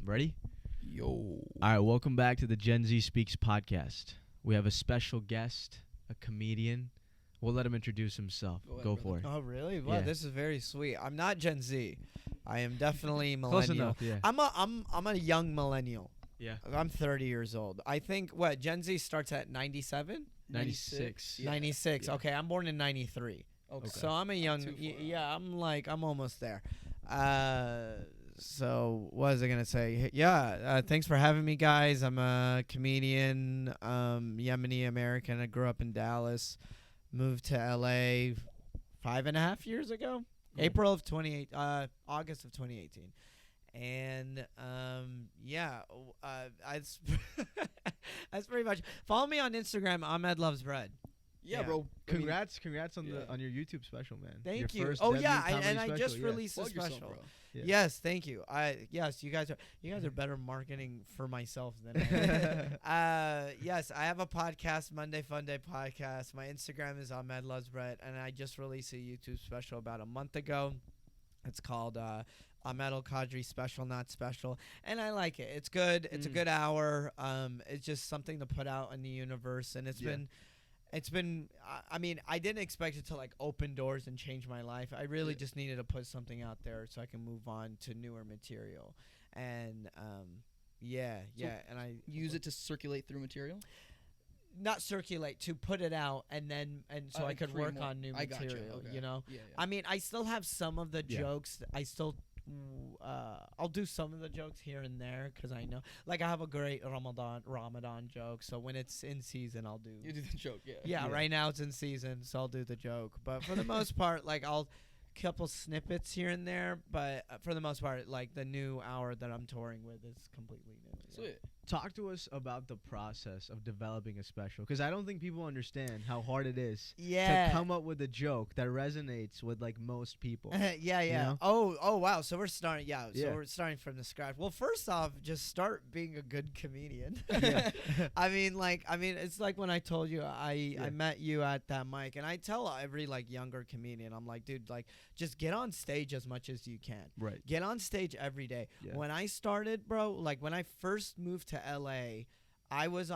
Ready? Yo. All right, welcome back to the Gen Z Speaks podcast. We have a special guest, a comedian. We'll let him introduce himself. Go for it. Oh, really? Wow, Yeah. this is very sweet. I'm not Gen Z. I am definitely Close millennial. enough, yeah. I'm a young millennial. Yeah. I'm 30 years old. I think Gen Z starts at 97? 96. Yeah. 96. Yeah. Okay, I'm born in 93. Okay. So I'm a young too far yeah, I'm almost there. So what was I going to say? Yeah, thanks for having me, guys. I'm a comedian, Yemeni American. I grew up in Dallas, moved to LA 5.5 years ago. August of 2018. And that's pretty much. Follow me on Instagram. Ahmed Loves Bread. Yeah, Yeah. bro. Congrats on yeah. on your YouTube special, man. Thank Your you. first Oh debut yeah, comedy and I special, just yeah. released a Plug yourself, special. bro. Yeah. Yes, thank you. You guys are better marketing for myself than I am. Yes, I have a podcast, Monday Fun Day podcast. My Instagram is Ahmed Loves Bread, and I just released a YouTube special about a month ago. It's called Ahmed Al-kadri Special Not Special, and I like it. It's good. It's a good hour. It's just something to put out in the universe, and it's been. I mean, I didn't expect it to like open doors and change my life. I really just needed to put something out there so I can move on to newer material, and and I Use it to circulate through material. not circulate, to put it out, and so I like could create work more- on new I gotcha, material. okay. You know. Yeah. I mean, I still have some of the Yeah. jokes. I still, I'll do some of the jokes here and there because I know, like, I have a great Ramadan joke. So when it's in season, I'll do. You do the joke. Yeah. Yeah, right now it's in season, so I'll do the joke. But for the most part, like, I'll couple snippets here and there. But for the most part, like, the new hour that I'm touring with is completely new. Sweet. Talk to us about the process of developing a special, because I don't think people understand how hard it is Yeah. to come up with a joke that resonates with like most people. Yeah. know? Oh, wow. So we're starting. Yeah. So Yeah. we're starting from the scratch. Well, first off, just start being a good comedian. Yeah. I mean, it's like when I told you I met you at that mic, and I tell every like younger comedian, I'm like, dude, like, just get on stage as much as you can. Right. Get on stage every day. Yeah. When I started, bro, like when I first moved to LA, I was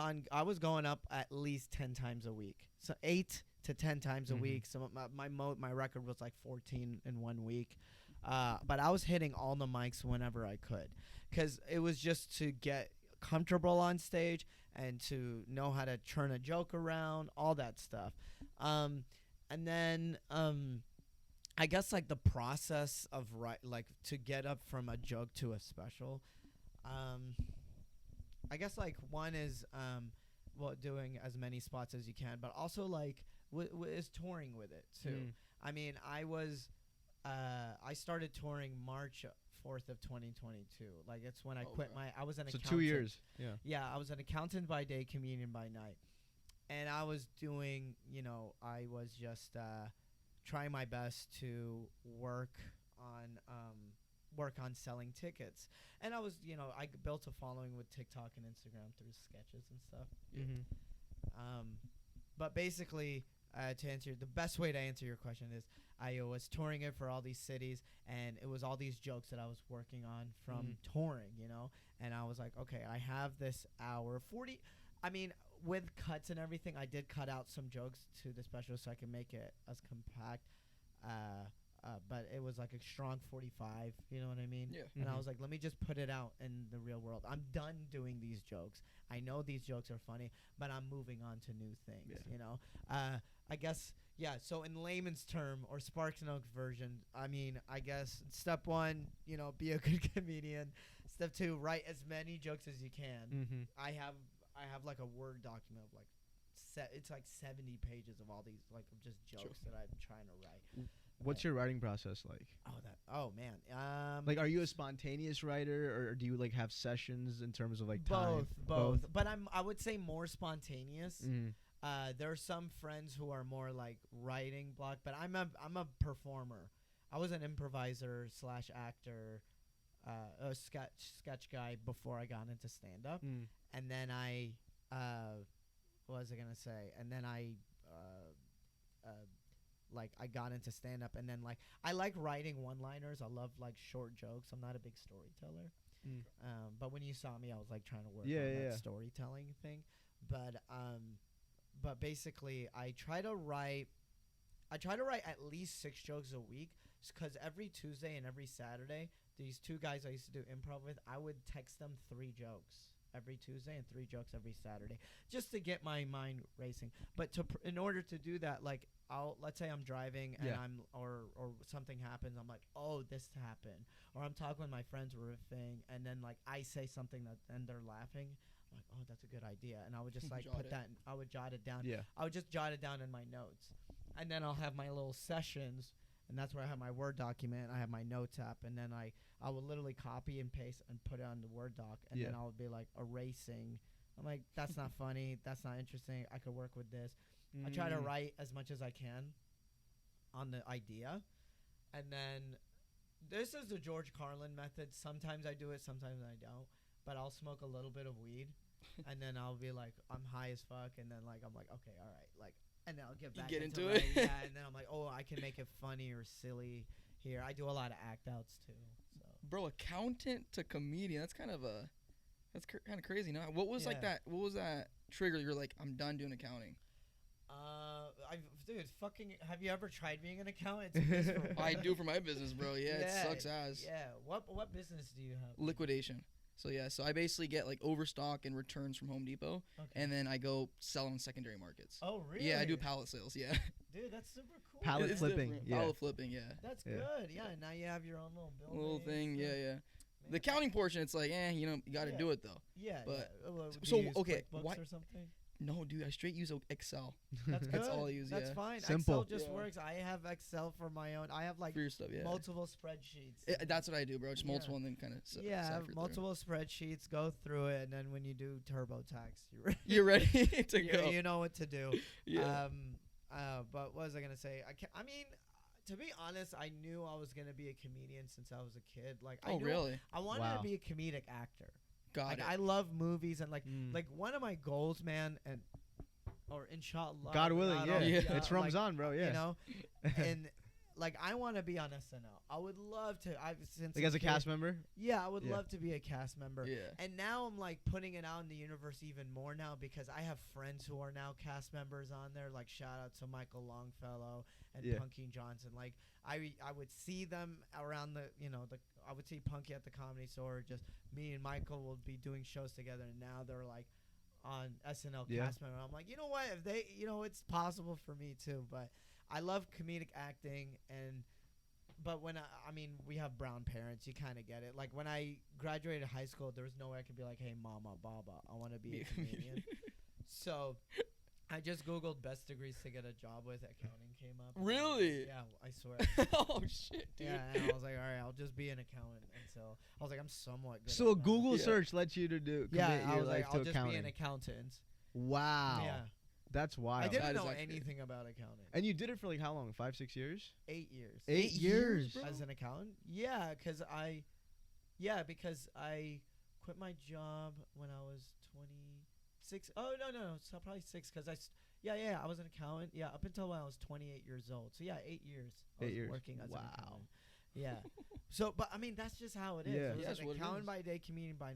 going up at least 10 times a week. So 8 to 10 times a week. So my record was like 14 in 1 week. But I was hitting all the mics whenever I could, cuz it was just to get comfortable on stage and to know how to turn a joke around, all that stuff. And then I guess like the process of like to get up from a joke to a special. I guess like one is doing as many spots as you can, but also like is touring with it too. I mean, I started touring March 4th of 2022. Like, it's when I quit I was an accountant. 2 years. Yeah. Yeah, I was an accountant by day, comedian by night. And I was doing, I was just trying my best to work on selling tickets. And I was, I built a following with TikTok and Instagram through sketches and stuff. But basically, the best way to answer your question is I was touring it for all these cities, and it was all these jokes that I was working on from touring, and I was like, okay, I have this hour 40. I mean, with cuts and everything, I did cut out some jokes to the special so I could make it as compact. But it was like a strong 45, you know what I mean? Yeah. And I was like, let me just put it out in the real world. I'm done doing these jokes. I know these jokes are funny, but I'm moving on to new things, I guess, yeah, so in layman's term, or Sparks Notes version, I mean, I guess step 1, be a good comedian. Step 2, write as many jokes as you can. I have like a Word document of like it's like 70 pages of all these like just jokes that I'm trying to write. What's your writing process like? Oh man. Like, are you a spontaneous writer, or do you like have sessions in terms of like time? Both. But I would say more spontaneous. There are some friends who are more like writing block, but I'm a performer. I was an improviser / actor, a sketch guy before I got into stand up, and then what was I gonna say? And then I got into stand up, and then I like writing one liners. I love like short jokes. I'm not a big storyteller. but when you saw me, I was like trying to work Yeah, on yeah. that storytelling thing. But basically, I try to write at least 6 jokes a week, because every Tuesday and every Saturday, these 2 guys I used to do improv with, I would text them 3 jokes every Tuesday and 3 jokes every Saturday, just to get my mind racing. But in order to do that, like, let's say I'm driving and or something happens, I'm like, oh, this happened, or I'm talking with my friends riffing, and then like I say something and they're laughing. I'm like, oh, that's a good idea, and I would just like I would jot it down. Yeah. I would just jot it down in my notes, and then I'll have my little sessions, and that's where I have my Word document. I have my notes app, and then I will literally copy and paste and put it on the Word doc, and then I would be like erasing. I'm like, that's not funny. That's not interesting. I could work with this. I try to write as much as I can on the idea, and then this is the George Carlin method. Sometimes I do it, sometimes I don't. But I'll smoke a little bit of weed, and then I'll be like, I'm high as fuck, and then like I'm like, okay, all right, like, and then I'll get back into it. it. Yeah, and then I'm like, oh, I can make it funny or silly here. I do a lot of act outs too. So. Bro, accountant to comedian. That's kind of kind of crazy. Now, what was like that? What was that trigger? You're like, I'm done doing accounting. Dude, fucking, have you ever tried being an accountant? It's I do for my business, bro. Yeah, it sucks ass. Yeah. What business do you have? Liquidation. So so I basically get like overstock and returns from Home Depot, and then I go sell them in secondary markets. Oh, really? Yeah, I do pallet sales. Yeah. Dude, that's super cool. Pallet flipping. Different. Yeah. Pallet flipping. Yeah. That's good. Yeah. Now you have your own little building. Thing. Yeah. The accounting portion, it's like, you got to do it though. Yeah. But do you use okay, QuickBooks or something? No, dude, I straight use Excel. That's good. That's all I use. That's yeah. fine. Simple. Excel just works. I have Excel for my own. I have like For your stuff, yeah. multiple spreadsheets. That's what I do, bro. Just multiple and then kind of. I have multiple spreadsheets. Go through it, and then when you do TurboTax, you're ready to go. You know what to do. Yeah. But what was I gonna say? I mean, to be honest, I knew I was gonna be a comedian since I was a kid. Like, really? I wanted to be a comedic actor. Got it. I love movies, and like one of my goals, man, or inshallah, God willing, it's Ramzan, bro. Yeah, you know, and like I want to be on SNL. I would love to. Since like as a cast member. Yeah, I would love to be a cast member. Yeah. And now I'm like putting it out in the universe even more now, because I have friends who are now cast members on there. Like, shout out to Michael Longfellow and Punky Johnson. Like I would see them around I would see Punky at the Comedy Store. Just me and Michael will be doing shows together, and now they're like on SNL cast member. I'm like, you know what? If they, it's possible for me too. But I love comedic acting, but when we have brown parents, you kind of get it. Like when I graduated high school, there was no way I could be like, hey, mama, baba, I want to be a comedian. So I just Googled best degrees to get a job with. Accounting came up. Really? Yeah, I swear. Oh, shit, dude. Yeah, and I was like, all right, I'll just be an accountant. And so I was like, I'm somewhat good So a at Google math. search lets you to commit I your was life like, to I'll just accounting. be an accountant. Wow. Yeah. That's wild. I didn't That is know actually anything about accounting. And you did it for like how long? 5-6 years? 8 years. 8 years. bro? As an accountant? Yeah, because I quit my job when I was 26. Oh, no. So probably 6, because I was an accountant. Yeah, up until when I was 28 years old. So yeah, 8 years. I was working as an accountant. Yeah. So, but I mean, that's just how it is. Yeah. It was That's an what it accountant is. by day, comedian by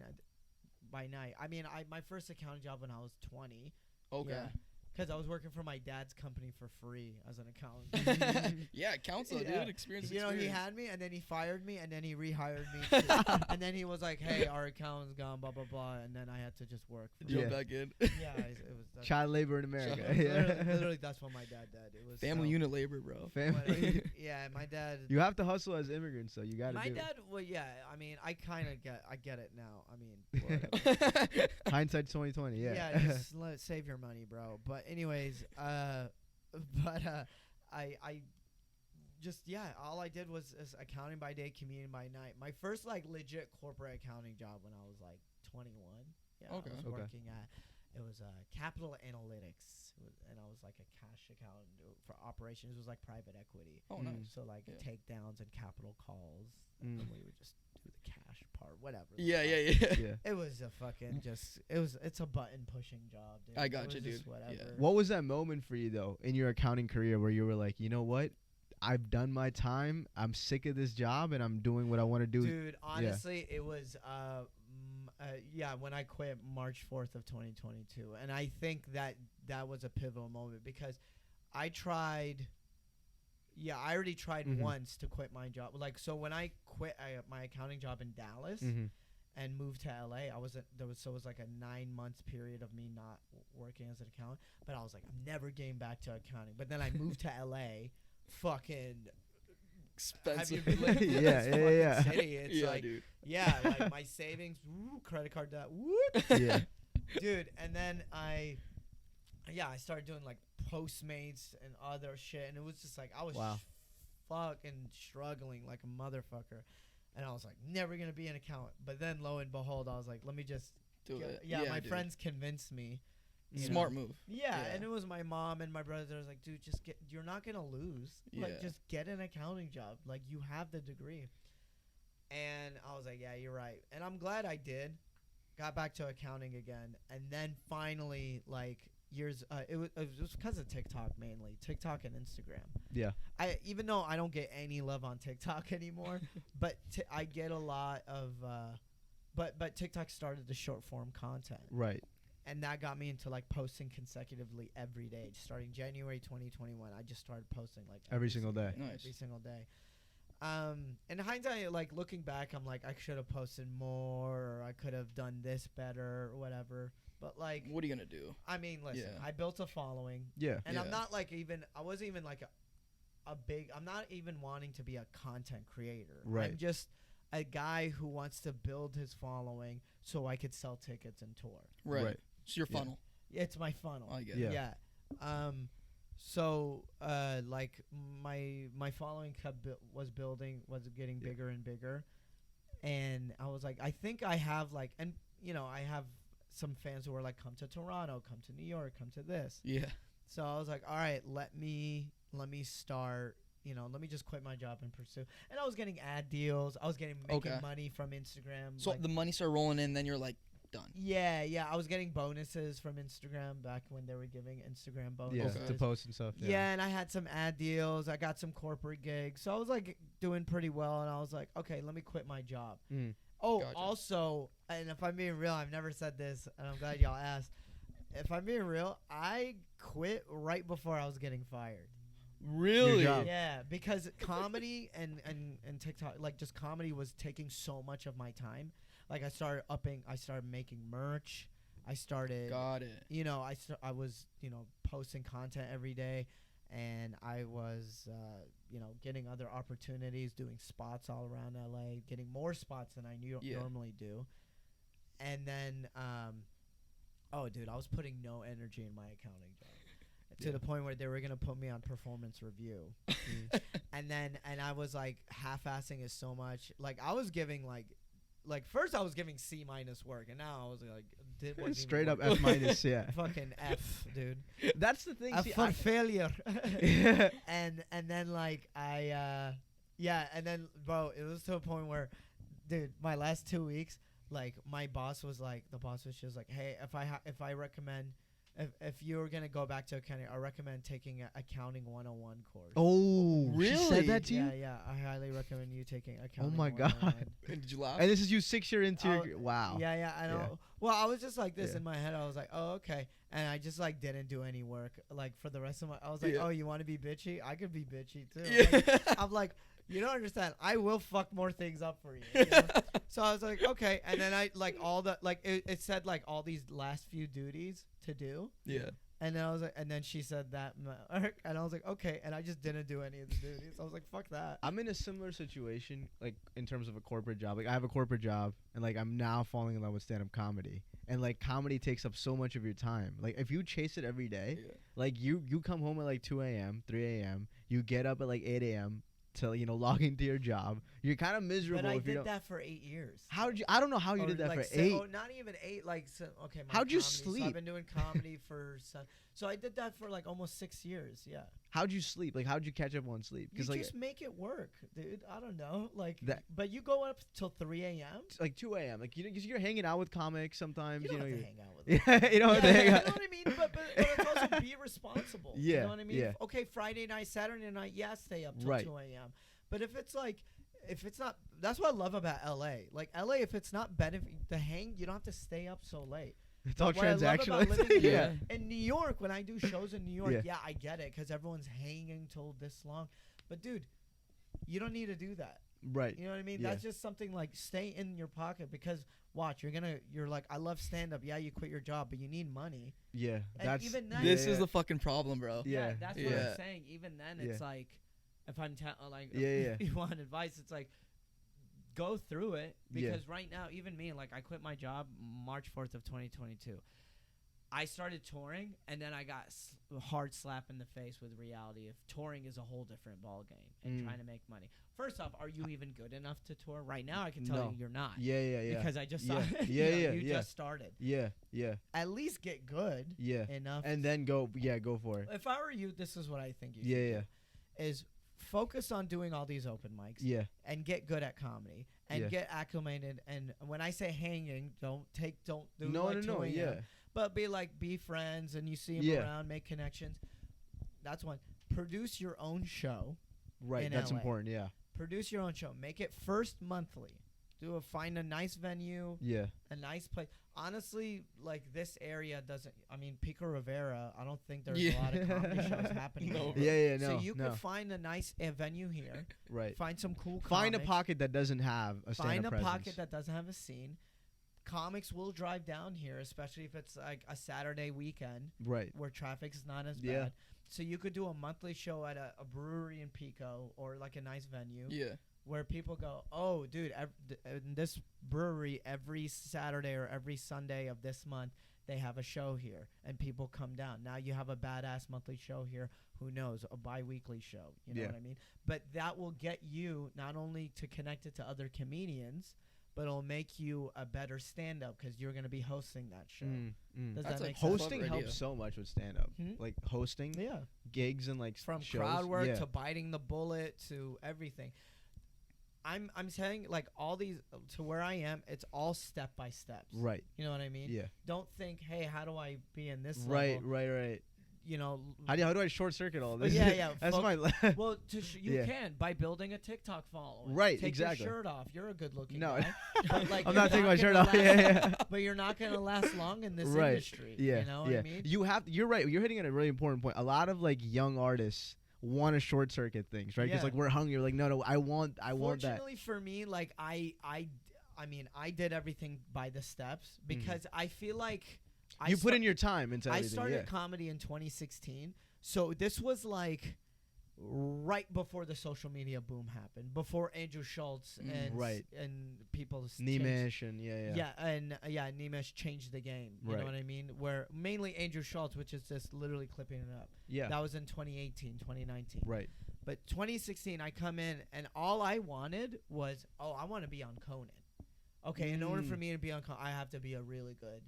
night. I mean, my first accounting job when I was 20. Okay. Yeah. Because I was working for my dad's company for free as an accountant. Yeah, it counts though, Yeah. dude. Experience. He had me, and then he fired me, and then he rehired me. And then he was like, hey, our accountant's gone, blah, blah, blah. And then I had to just work. Jump back in. It was Child labor in America. literally, that's what my dad did. It was Family unit labor, bro. Family. Yeah, my dad. You have to hustle as immigrants, so you got to do My it. dad, well, yeah. I mean, I kind of get it now. I mean, whatever. Hindsight 2020. Yeah. Yeah, just save your money, bro. But anyways, I just all I did was accounting by day, comedian by night. My first like legit corporate accounting job when I was like 21. Yeah, Okay. I was working at Capital Analytics, and I was like a cash accountant for operations. It was like private equity. Oh, nice. So like takedowns and capital calls, and we would just do the cash part, whatever. Yeah. It was a fucking it's a button pushing job, dude. I got you, dude. Whatever. Yeah. What was that moment for you though in your accounting career where you were like, you know what? I've done my time. I'm sick of this job, and I'm doing what I want to do. Dude, honestly, it was when I quit March 4th of 2022, and I think that was a pivotal moment because I tried. Yeah, I already tried once to quit my job. Like, so when I quit my accounting job in Dallas and moved to LA, it was like a 9-month period of me not working as an accountant. But I was like, I'm never getting back to accounting. But then I moved to LA, fucking expensive. Have you been living in this fucking city? It's yeah, like, dude. yeah, like my savings, credit card debt, Yeah. dude. And then I started doing like Postmates and other shit, and it was just like I was fucking struggling like a motherfucker, and I was like never gonna be an accountant. But then lo and behold, I was like, let me just do it. Yeah, my dude. friends convinced me. Smart move. Yeah, and it was my mom and my brother. I was like, dude, just get. You're not gonna lose. Like, just get an accounting job. Like, you have the degree. And I was like, yeah, you're right. And I'm glad I did. Got back to accounting again, and then finally, like years, it was because of TikTok mainly, TikTok and Instagram. Yeah. Even though I don't get any love on TikTok anymore, but I get a lot of. But TikTok started the short form content. Right. And that got me into like posting consecutively every day. Starting January 2021, I just started posting like every single day. Nice. Every single day. In hindsight, like looking back, I'm like, I should have posted more, or I could have done this better, or whatever. But like, what are you gonna do? I mean, listen, I built a following. Yeah. And I'm not like I wasn't even like I'm not even wanting to be a content creator. Right. I'm just a guy who wants to build his following so I could sell tickets and tour. Right. It's your funnel. It's my funnel. I get it. Yeah. So like my following was getting bigger and bigger, and I was like, I think I have like, and I have some fans who are like, come to Toronto, come to New York, come to this. Yeah. So I was like, all right, let me start. Let me just quit my job and pursue. And I was getting ad deals. I was making money from Instagram. So the money started rolling in, then you're like, done. Yeah. I was getting bonuses from Instagram back when they were giving Instagram bonuses. Yeah, to post and stuff. Yeah, and I had some ad deals. I got some corporate gigs. So I was like doing pretty well, and I was like, okay, let me quit my job. Oh, gotcha. Also, and if I'm being real, I've never said this, and I'm glad y'all asked. If I'm being real, I quit right before I was getting fired. Really? Yeah, because comedy and TikTok, like just comedy was taking so much of my time. Like I started making merch. I started. Got it. I was posting content every day, and I was getting other opportunities, doing spots all around LA, getting more spots than I normally do. And then oh dude, I was putting no energy in my accounting job. To the point where they were gonna put me on performance review, and I was like half-assing it so much. Like I was giving like first I was giving C- work, and now I was like straight up F-, yeah. Fucking F, dude. That's the thing. F for failure. and then like and then bro, it was to a point where, dude, my last 2 weeks, like my boss was just like, hey, if I recommend. If you're going to go back to accounting, I recommend taking an accounting 101 course. Oh, really? She said that to you? Yeah. I highly recommend you taking accounting. Oh my God. And did you laugh? And this is you 6 years into your... Wow. Yeah, I know. Yeah. Well, I was just like this in my head. I was like, oh, okay. And I just like didn't do any work. Like for the rest of I was like, oh, you want to be bitchy? I could be bitchy too. Yeah. I'm like, you don't understand. I will fuck more things up for you. So I was like, okay. And then I like all the, like it said like all these last few duties to do. Yeah. And then I was like, and then she said that, and I was like, okay. And I just didn't do any of the duties. I was like, fuck that. I'm in a similar situation, like in terms of a corporate job. Like I have a corporate job, and like I'm now falling in love with stand-up comedy, and like comedy takes up so much of your time. Like if you chase it every day, like you come home at like 2 a.m., 3 a.m., you get up at like 8 a.m. to log into your job. You're kind of miserable. But I if you did don't. That for 8 years. How did you? I don't know how you did that like for 8. Oh, not even 8. Like okay. How'd you comedy, sleep? So I've been doing comedy for. So I did that for like almost 6 years. Yeah. How'd you sleep? Like how'd you catch up on sleep? You like just make it work, dude. I don't know. Like that. But you go up till 3 a.m. Like 2 a.m. Like because you're hanging out with comics sometimes. You don't have to hang out with them. Yeah, you don't have to hang out. You know what I mean? But it's also be responsible. Yeah. You know what I mean? Yeah. Okay, Friday night, Saturday night, stay up till 2 a.m. But if it's like, if it's not, that's what I love about LA. Like LA, if it's not benefit the hang, you don't have to stay up so late. It's all What I love transactional. about living in- Yeah. In New York, when I do shows in New York, Yeah. yeah, I get it because everyone's hanging till this long. But dude, you don't need to do that. Right. You know what I mean? Yeah. That's just something like stay in your pocket because watch, you're like, I love stand up. Yeah, you quit your job, but you need money. Yeah. And That's even then, This is the fucking problem, bro. Yeah. that's what Yeah. I'm saying. Even then, Yeah. it's like, if I'm like, Yeah, yeah. if you want advice, it's like, go through it Yeah. because right now, even me, like I quit my job March 4th of 2022. I started touring, and then I got a hard slap in the face with reality of touring is a whole different ball game and trying to make money. First off, are you even good enough to tour? Right now, I can tell No. you you're not. Yeah. Because I just Yeah. saw Yeah, you yeah. just started. Yeah. At least get good Yeah. enough. And then go for it. If I were you, this is what I think you should Yeah. do, is focus on doing all these open mics Yeah. and get good at comedy and Yeah. get acclimated. And when I say hanging, don't do No, like no. 2 a.m. Yeah. But be friends and you see them Yeah. around, make connections. That's one. Produce your own show. Right. in That's LA. important. Yeah. Produce your own show. Make it first monthly. Find a nice venue, Yeah. a nice place. Honestly, like this area doesn't. I mean, Pico Rivera. I don't think there's Yeah. a lot of comedy shows happening. No, here. bro. Yeah. No. So you no. could find a nice venue here. Right. Find some cool. Find a comics. pocket that doesn't have a Find stand-up a presence. pocket that doesn't have a scene. Comics will drive down here, especially if it's like a Saturday weekend Right. where traffic's not as Yeah. bad. So you could do a monthly show at a brewery in Pico or like a nice venue Yeah. where people go, oh, dude, in this brewery every Saturday or every Sunday of this month, they have a show here and people come down. Now you have a badass monthly show here. Who knows? A bi-weekly show. You know Yeah. what I mean? But that will get you not only to connect it to other comedians, but it'll make you a better stand-up because you're going to be hosting that show. Does That's that like make sense? Hosting Clever idea. helps so much with stand-up. Hmm? Like hosting Yeah. gigs and like From shows. crowd work Yeah. to biting the bullet to everything. I'm saying like all these to where I am, it's all step by steps. Right. You know what I mean? Yeah. Don't think, hey, how do I be in this Right. level? Right. You know. How do I short circuit all this? Yeah. That's my. Well, you Yeah. can by building a TikTok following. Right, Take exactly. your shirt off. You're a good-looking No. guy. But, like, I'm you're not taking my shirt gonna off. last- Yeah. But you're not gonna last long in this Right. industry. Yeah. You know yeah. what I mean? You're right. You're hitting at a really important point. A lot of like young artists want to short circuit things, right? Because Yeah. like we're hungry. We're like, no, I want that. Fortunately for me, like I mean, I did everything by the steps because I feel like You put in your time into I everything. started comedy in 2016, so this was like right before the social media boom happened, before Andrew Schultz and Right. and people Nemish and Nemish changed the game. You Right. know what I mean? Where mainly Andrew Schultz, which is just literally clipping it up. Yeah. That was in 2018, 2019. Right. But 2016, I come in and all I wanted was, I want to be on Conan. Okay, in order for me to be on Conan, I have to be a really good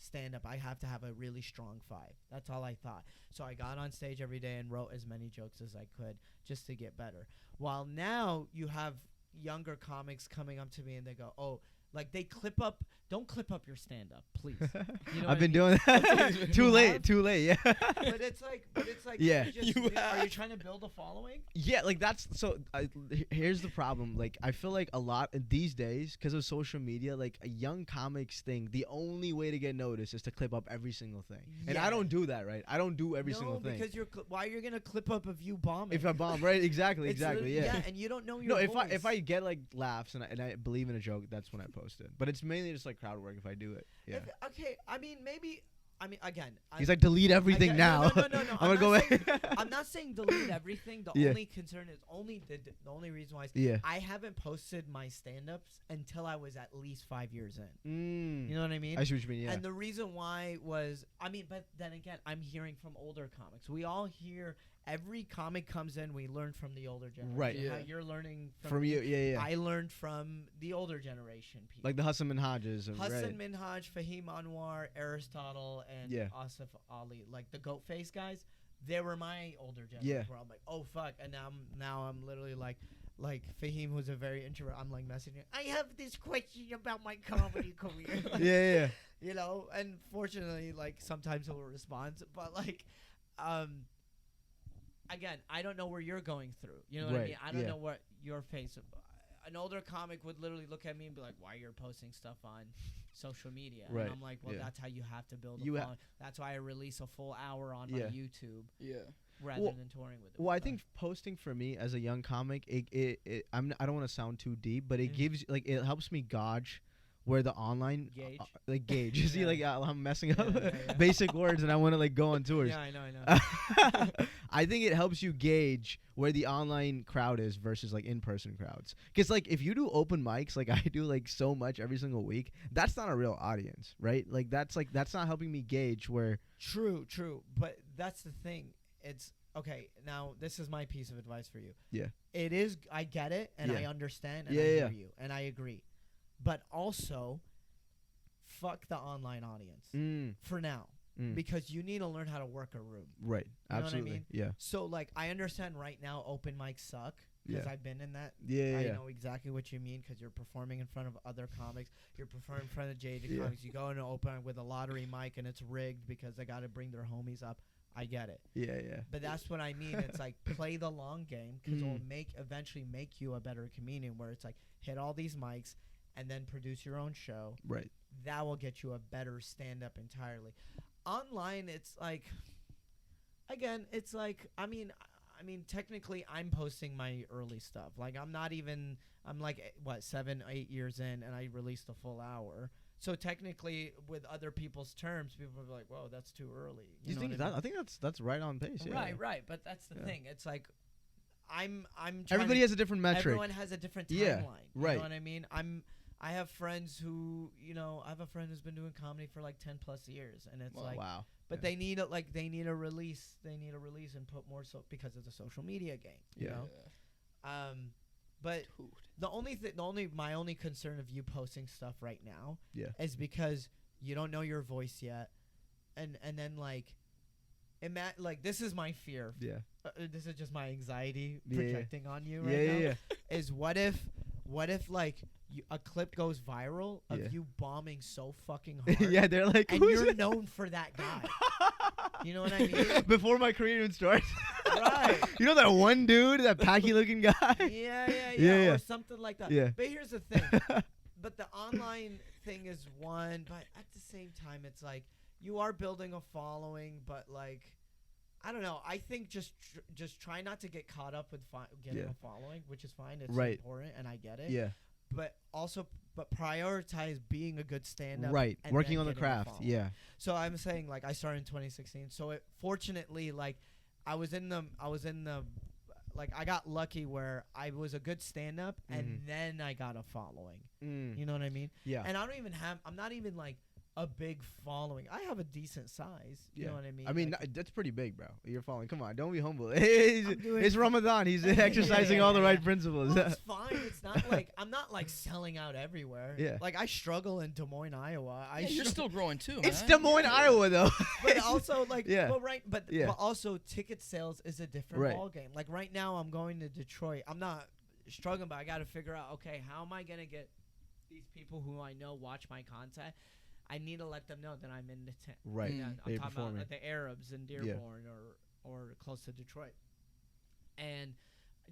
stand-up. I have to have a really strong 5. That's all I thought. So I got on stage every day and wrote as many jokes as I could just to get better. While now you have younger comics coming up to me and they go, like they clip up. Don't clip up your stand-up, please. You know I've been what I mean? doing that. Too late. Yeah. But it's like, Yeah. are you trying to build a following? Yeah, like that's so. Here's the problem. Like, I feel like a lot these days, because of social media, like a young comics thing, the only way to get noticed is to clip up every single thing. And I Yeah. don't do that, right? I don't do every single No, thing. because why you're gonna clip up of you bombing? If I bomb, right? Exactly, It's exactly. literally- Yeah. and you don't know your No, voice. if I get like laughs and I believe in a joke, that's when I post it. But it's mainly just like crowd work if I do it. Yeah. Okay, I mean maybe. I mean again. He's like, delete everything now. No. I'm gonna go away. I'm not saying delete everything. The Yeah. only concern is the only reason why is Yeah. I haven't posted my stand-ups until I was at least 5 years in. Mm. You know what I mean? I see what you mean. Yeah. And the reason why was, but then again, I'm hearing from older comics. We all hear, every comic comes in, we learn from the older generation. Right. How Yeah. you're learning From you, yeah. I learned from the older generation people. Like the Hassan Minhajes. Hassan Right. Minhaj, Fahim Anwar, Aristotle, and Yeah. Asif Ali, like the goat face guys. They were my older generation. Yeah. Where I'm like, oh fuck, and now I'm literally like Fahim, who's a very introvert. I'm like messaging, I have this question about my comedy career. Like, Yeah. you know, and fortunately, like sometimes he'll respond, but like, again, I don't know where you're going through. You know what I Right, mean? I don't yeah. know what your face. an older comic would literally look at me and be like, "Why you're posting stuff on social media?" Right. And I'm like, "Well, Yeah. that's how you have to build a You following. That's why I release a full hour on my Yeah. YouTube Yeah. rather Well- than touring with it." Well, I think posting for me as a young comic, I don't want to sound too deep, but it Mhm. gives like it helps me gauge where the online Gauge? like gauge. You see, Yeah. like I'm messing up Yeah. basic words, and I want to like go on tours. Yeah, I know. I think it helps you gauge where the online crowd is versus like in-person crowds. Because like if you do open mics like I do like so much every single week, that's not a real audience, right? Like that's not helping me gauge where. True. But that's the thing. It's okay. Now, this is my piece of advice for you. Yeah. It is. I get it, and I Yeah. understand, and Yeah, I yeah, hear yeah. you, and I agree. But also, fuck the online audience for now, because you need to learn how to work a room. Right. You know what I Absolutely. mean? Yeah. So, like, I understand right now open mics suck because Yeah. I've been in that. Yeah. I Yeah. know exactly what you mean because you're performing in front of other comics. You're performing in front of jaded Yeah. comics. You go into open mic with a lottery mic and it's rigged because they got to bring their homies up. I get it. Yeah. But that's what I mean. It's like play the long game because it'll Mm. eventually make you a better comedian where it's like hit all these mics and then produce your own show. Right. That will get you a better stand-up entirely. Online, it's like, again, it's like, I mean, technically, I'm posting my early stuff. Like, I'm like, 7, 8 years in, and I released a full hour. So technically, with other people's terms, people will be like, "Whoa, that's too early." You know think what that? I mean? I think that's right on pace. Yeah. Right. But that's the Yeah. thing. It's like, I'm trying Everybody to, has a different metric. everyone has a different timeline. Yeah, You right. know what I mean? I have friends who, I have a friend who's been doing comedy for like 10 plus years, and it's Wow. like, Wow. but Yeah. they need a release. They need a release and put more so because it's a social media game. You Yeah. know. But Dude. my only concern of you posting stuff right now Yeah. is because you don't know your voice yet, and then like, this is my fear. Yeah. This is just my anxiety Yeah. projecting on you Yeah. right now. Yeah. Is what if like a clip goes viral of Yeah. you bombing so fucking hard, Yeah. They're like, and who's you're it? known for that guy. You know what I mean? Before my career even starts. Right. You know that one dude, that packy looking guy? Yeah, or something like that. Yeah. But here's the thing. But the online thing is one, but at the same time, it's like you are building a following, but like, I don't know. I think just try not to get caught up with getting Yeah. a following, which is fine. It's Right. important, and I get it. Yeah. But prioritize being a good stand-up. Right. and Working then on the getting a craft. following. Yeah. So I'm saying, like, I started in 2016. So fortunately, like, I was in the like, I got lucky where I was a good stand-up, and then I got a following. You know what I mean? Yeah. And I'm not even like a big following. I have a decent size. You know what I mean? I mean, Like, that's pretty big, bro. You're following. Come on, don't be humble. doing It's Ramadan. He's exercising all the right principles. well, it's fine. It's not like I'm not like selling out everywhere. Yeah. Like I struggle in Des Moines, Iowa. You're still growing too, man. It's Des Moines, Iowa, though. but also like Yeah. but also ticket sales is a different Right. ball game. Like right now I'm going to Detroit. I'm not struggling, but I got to figure out, okay, how am I going to get these people who I know watch my content? I need to let them know that I'm in the tent. Right. Yeah, That I'm you're talking about performing. like the Arabs in Dearborn or close to Detroit. And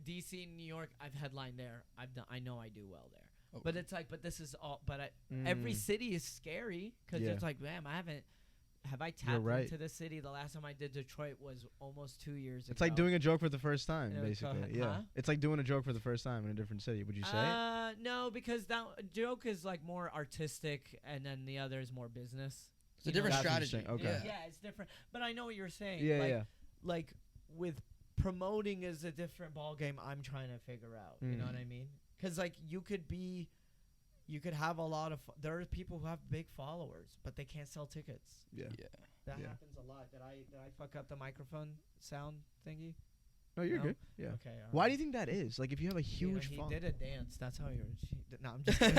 DC and New York, I've headlined there. I know I do well there. Okay. But it's like, this is all. But every city is scary because Yeah. it's like, man, have I tapped right. into the city? The last time I did Detroit was almost 2 years ago. It's like doing a joke for the first time, Yeah, basically. huh? Yeah. It's like doing a joke for the first time in a different city. Would you say? No, because that joke is like more artistic, and then the other is more business. It's a different That's strategy. interesting. Okay. Yeah, it's different. But I know what you're saying. Yeah, like, yeah. Like with promoting is a different ball game. I'm trying to figure out. You know what I mean? Because like you could have a lot of. There are people who have big followers, but they can't sell tickets. Yeah. That Yeah. happens a lot. Did I fuck up the microphone sound thingy? No, you're No? good. Yeah. Okay. all Why right. do you think that is? Like, if you have a huge He following. did a dance. That's how you're. No, I'm just kidding.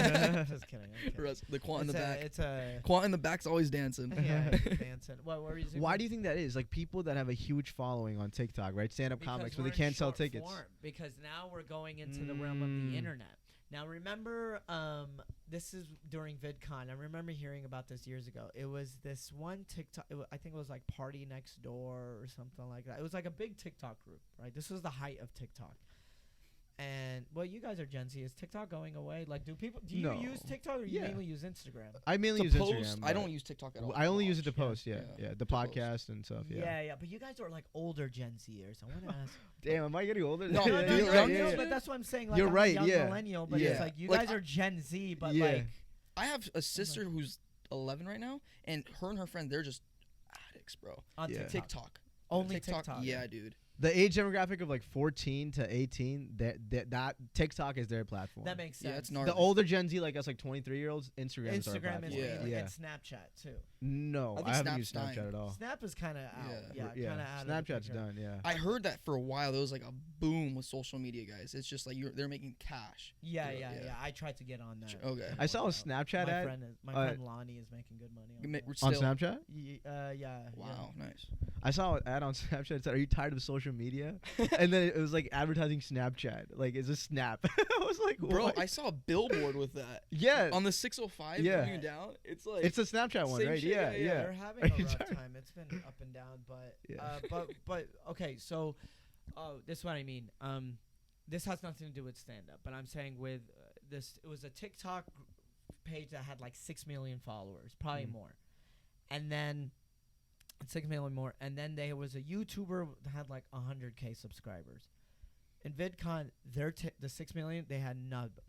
Just kidding. I'm kidding. Russ, the quant in the back. It's a. Quant in the back's always dancing. Yeah, he's dancing. What were you saying? Why do you think that is? Like, people that have a huge following on TikTok, right? Stand-up comics, but we're they in can't sell short tickets. form, because now we're going into the realm of the internet. Now remember, this is during VidCon. I remember hearing about this years ago. It was this one TikTok. I think it was like Party Next Door or something like that. It was like a big TikTok group, right? This was the height of TikTok. And well, you guys are Gen Z. Is TikTok going away? Like, do you No. use TikTok or you Yeah. mainly use Instagram? I mainly To use post, Instagram. I don't use TikTok at all. I only use it to watch. post. Yeah, Yeah. the To post. podcast and stuff. Yeah. But you guys are like older Gen Zers. I want to ask. Damn, am I getting older? No, No, you're no, right, no, yeah. but that's what I'm saying. Like, You're I'm right, a young yeah. millennial, but Yeah. it's like you Like, guys are Gen Z, but Yeah. like. I have a sister who's 11 right now, and her friend, they're just addicts, bro. On Yeah. TikTok. Only TikTok. Yeah, dude. The age demographic of like 14 to 18, that TikTok is their platform. That makes sense. Yeah, it's gnarly. The older Gen Z, like us, like 23-year-olds, Instagram is our Instagram platform. is Yeah. mainly, Yeah. and Snapchat too. No, I think I haven't Snap's used dying. Snapchat at all. Snap is kind of out. Yeah. Yeah, kind of out. Snapchat's of the picture. done. Yeah. I heard that for a while there was like a boom with social media guys. It's just like they're making cash. Yeah, Yeah. I tried to get on that. Okay. I saw a Snapchat my ad my uh, friend Lonnie is making good money on that. We're on still- Snapchat. Yeah. Wow, nice. I saw an ad on Snapchat that said, "Are you tired of social media?" And then it was like advertising Snapchat. Like, is this Snap? I was like, Bro, what? I saw a billboard with that. Yeah. On the 605 Yeah. going down. It's like It's a Snapchat one, same right? shit, Yeah, yeah, yeah. They're having Are a you rough tired? time. It's been up and down, but Yeah. but okay. So, this is what I mean. This has nothing to do with stand up, but I'm saying with this, it was a TikTok page that had like 6 million followers, probably more, and then 6 million more, and then there was a YouTuber that had like 100K subscribers. In VidCon, the 6 million, they had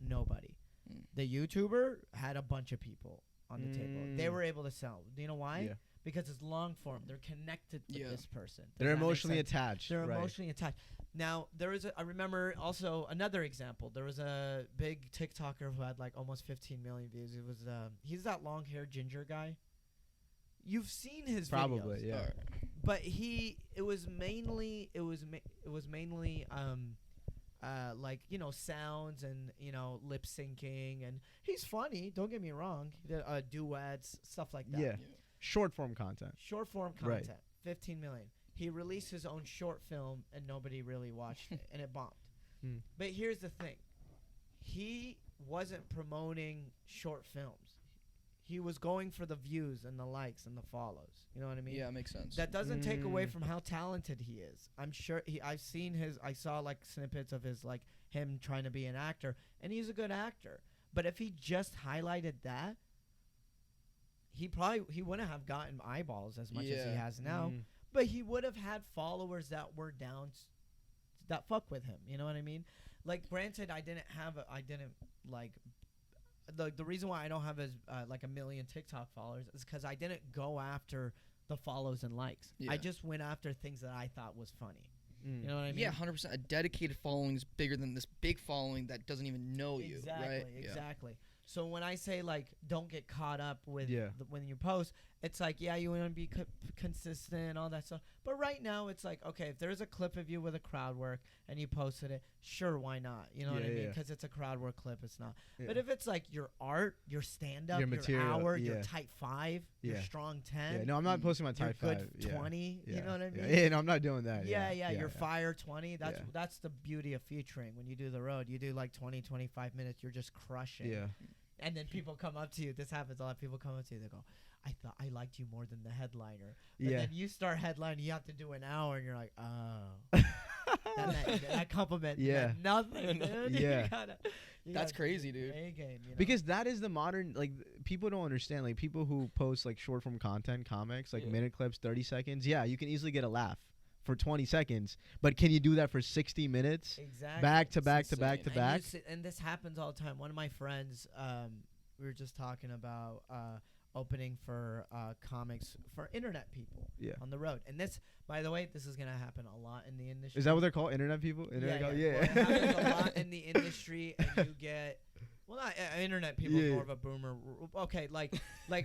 nobody. Mm. The YouTuber had a bunch of people on the table. They Mm. were able to sell. Do you know why? Yeah. Because it's long form. They're connected to Yeah. this person. Does They're that make emotionally sense? attached. They're right. emotionally attached. Now, I remember also another example. There was a big TikToker who had like almost 15 million views. It was he's that long-haired ginger guy. You've seen his Probably, videos. yeah. Alright. But it was mainly like, you know, sounds and, you know, lip syncing, and he's funny, don't get me wrong. He did, duets, stuff like that. Yeah. Short form content. Short form Right. content. 15 million. He released his own short film and nobody really watched it, and it bombed. Hmm. But here's the thing. He wasn't promoting short films. He was going for the views and the likes and the follows. You know what I mean? Yeah, it makes sense. That doesn't take away Mm. from how talented he is. I'm sure I saw like snippets of his, like him trying to be an actor, and he's a good actor. But if he just highlighted that, he wouldn't have gotten eyeballs as much as he Yeah. has now. Mm. But he would have had followers that were down, that fuck with him. You know what I mean? Like, granted, the reason why I don't have as like a million TikTok followers is because I didn't go after the follows and likes. Yeah. I just went after things that I thought was funny. Mm. You know what I mean? Yeah, 100%. A dedicated following is bigger than this big following that doesn't even know you, Exactly, right? exactly. So when I say, like, don't get caught up with Yeah. when you post, it's like, yeah, you want to be consistent, all that stuff. But right now, it's like, okay, if there's a clip of you with a crowd work and you posted it, sure, why not? You know what I Yeah, mean? yeah. Because it's a crowd work clip, it's not. Yeah. But if it's like your art, your stand-up, Your your material, hour, your yeah. tight 5, your Yeah. strong 10, Yeah, no, I'm not posting my your type good 5. Yeah. 20, Yeah. you know what I mean? Yeah, no, I'm not doing that. Yeah, your yeah. fire 20. Yeah. That's the beauty of featuring. When you do the road, you do like 20, 25 minutes, you're just crushing. Yeah. And then people come up to you. This happens a lot. People come up to you. They go, I thought I liked you more than the headliner. But Yeah. then you start headlining. You have to do an hour, and you're like, oh. that compliment Yeah. meant nothing, dude. Yeah. You gotta That's do crazy, the dude. A game, you know? Because that is the modern, like, people don't understand. Like, people who post, like, short form content, comics, like, Yeah. minute clips, 30 seconds. Yeah, you can easily get a laugh for 20 seconds. But can you do that for 60 minutes? exactly. Back to back to insane. back to And back? and this happens all the time. One of my friends, we were just talking about opening for comics for internet people Yeah. on the road. And this, by the way, this is going to happen a lot in the industry. Is that what they're called? Internet people? Internet guys? Well, it happens a lot in the industry, and you get, well, not internet people, Yeah. more of a boomer. Okay, like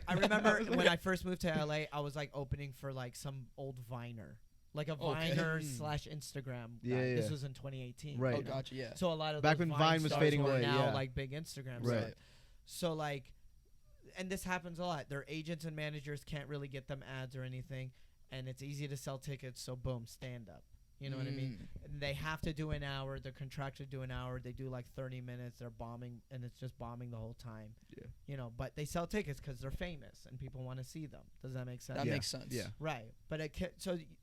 I remember when I first moved to LA, I was like opening for like some old Viner, like a Okay. Viner Mm. / Instagram guy. Yeah, This yeah. was in 2018. Right. Oh, you know? gotcha, yeah. So a lot of Back those when Vine was stars fading who are away, now yeah. like big Instagram Right. stars. So like, and this happens a lot. Their agents and managers can't really get them ads or anything, and it's easy to sell tickets. So boom, stand up. You know what I mean? Mm. And they have to do an hour. They're contracted to do an hour. They do like 30 minutes. They're bombing, and it's just bombing the whole time. Yeah. You know, but they sell tickets because they're famous and people want to see them. Does that make sense? That Yeah. makes sense. Yeah. Right. But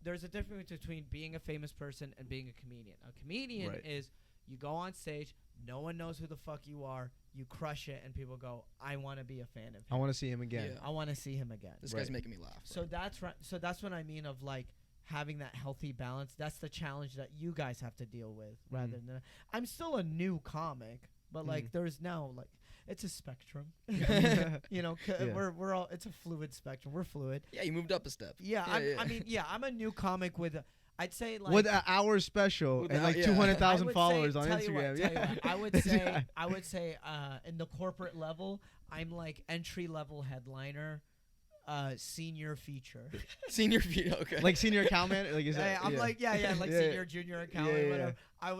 there's a difference between being a famous person and being a comedian. A comedian Right. is You go on stage, no one knows who the fuck you are. You crush it, and people go, I want to be a fan of him. I want to see him again. Yeah. I want to see him again. This guy's making me laugh. So that's right. So that's what I mean of like having that healthy balance. That's the challenge that you guys have to deal with rather than I'm still a new comic, but like there's now like it's a spectrum. You know, we're all it's a fluid spectrum. We're fluid. Yeah, you moved up a step. Yeah, I mean, I'm a new comic with I'd say like with an hour special and like 200,000 followers on Instagram. I would say in the corporate level, I'm like entry level headliner. Senior feature. Senior feature, okay. Like senior account manager? Like, is that, I'm like, like senior, junior account, whatever.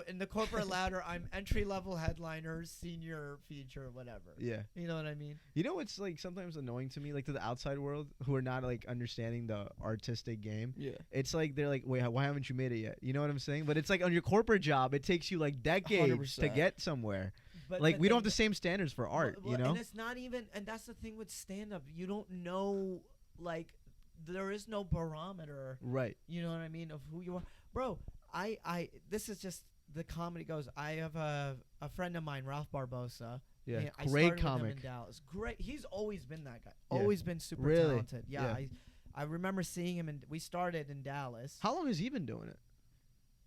In the corporate ladder, I'm entry level headliner, senior feature, whatever. Yeah. You know what I mean? You know what's like sometimes annoying to me, like to the outside world who are not like understanding the artistic game? Yeah. It's like they're like, wait, why haven't you made it yet? You know what I'm saying? But it's like on your corporate job, it takes you like decades 100%. to get somewhere. But like we don't have the same standards for art, you know? And it's not even, and that's the thing with stand-up. You don't know, like, there is no barometer. Right. You know what I mean? Of who you are. Bro, this is just the comedy goes. I have a friend of mine, Ralph Barbosa. Yeah, I great started comic. With him in Dallas. Great. He's always been that guy. Yeah. Always been super Really? talented. Yeah. Yeah. I remember seeing him, and we started in Dallas. How long has he been doing it?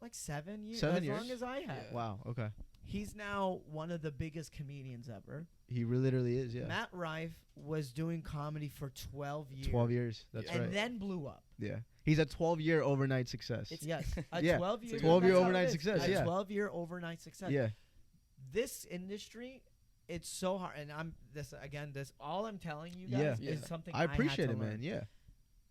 Like 7 years. 7 as years? long as I have. Yeah. Wow, okay. He's now one of the biggest comedians ever. He literally is, yeah. Matt Rife was doing comedy for 12 years. 12 years, that's and right. then blew up. Yeah. He's a 12-year overnight success. Yes. A Yeah. 12-year 12-year overnight success, yeah. A 12-year overnight success. Yeah. This industry, it's so hard. And all I'm telling you guys Yeah. is something I appreciate had to it, learn. man, yeah.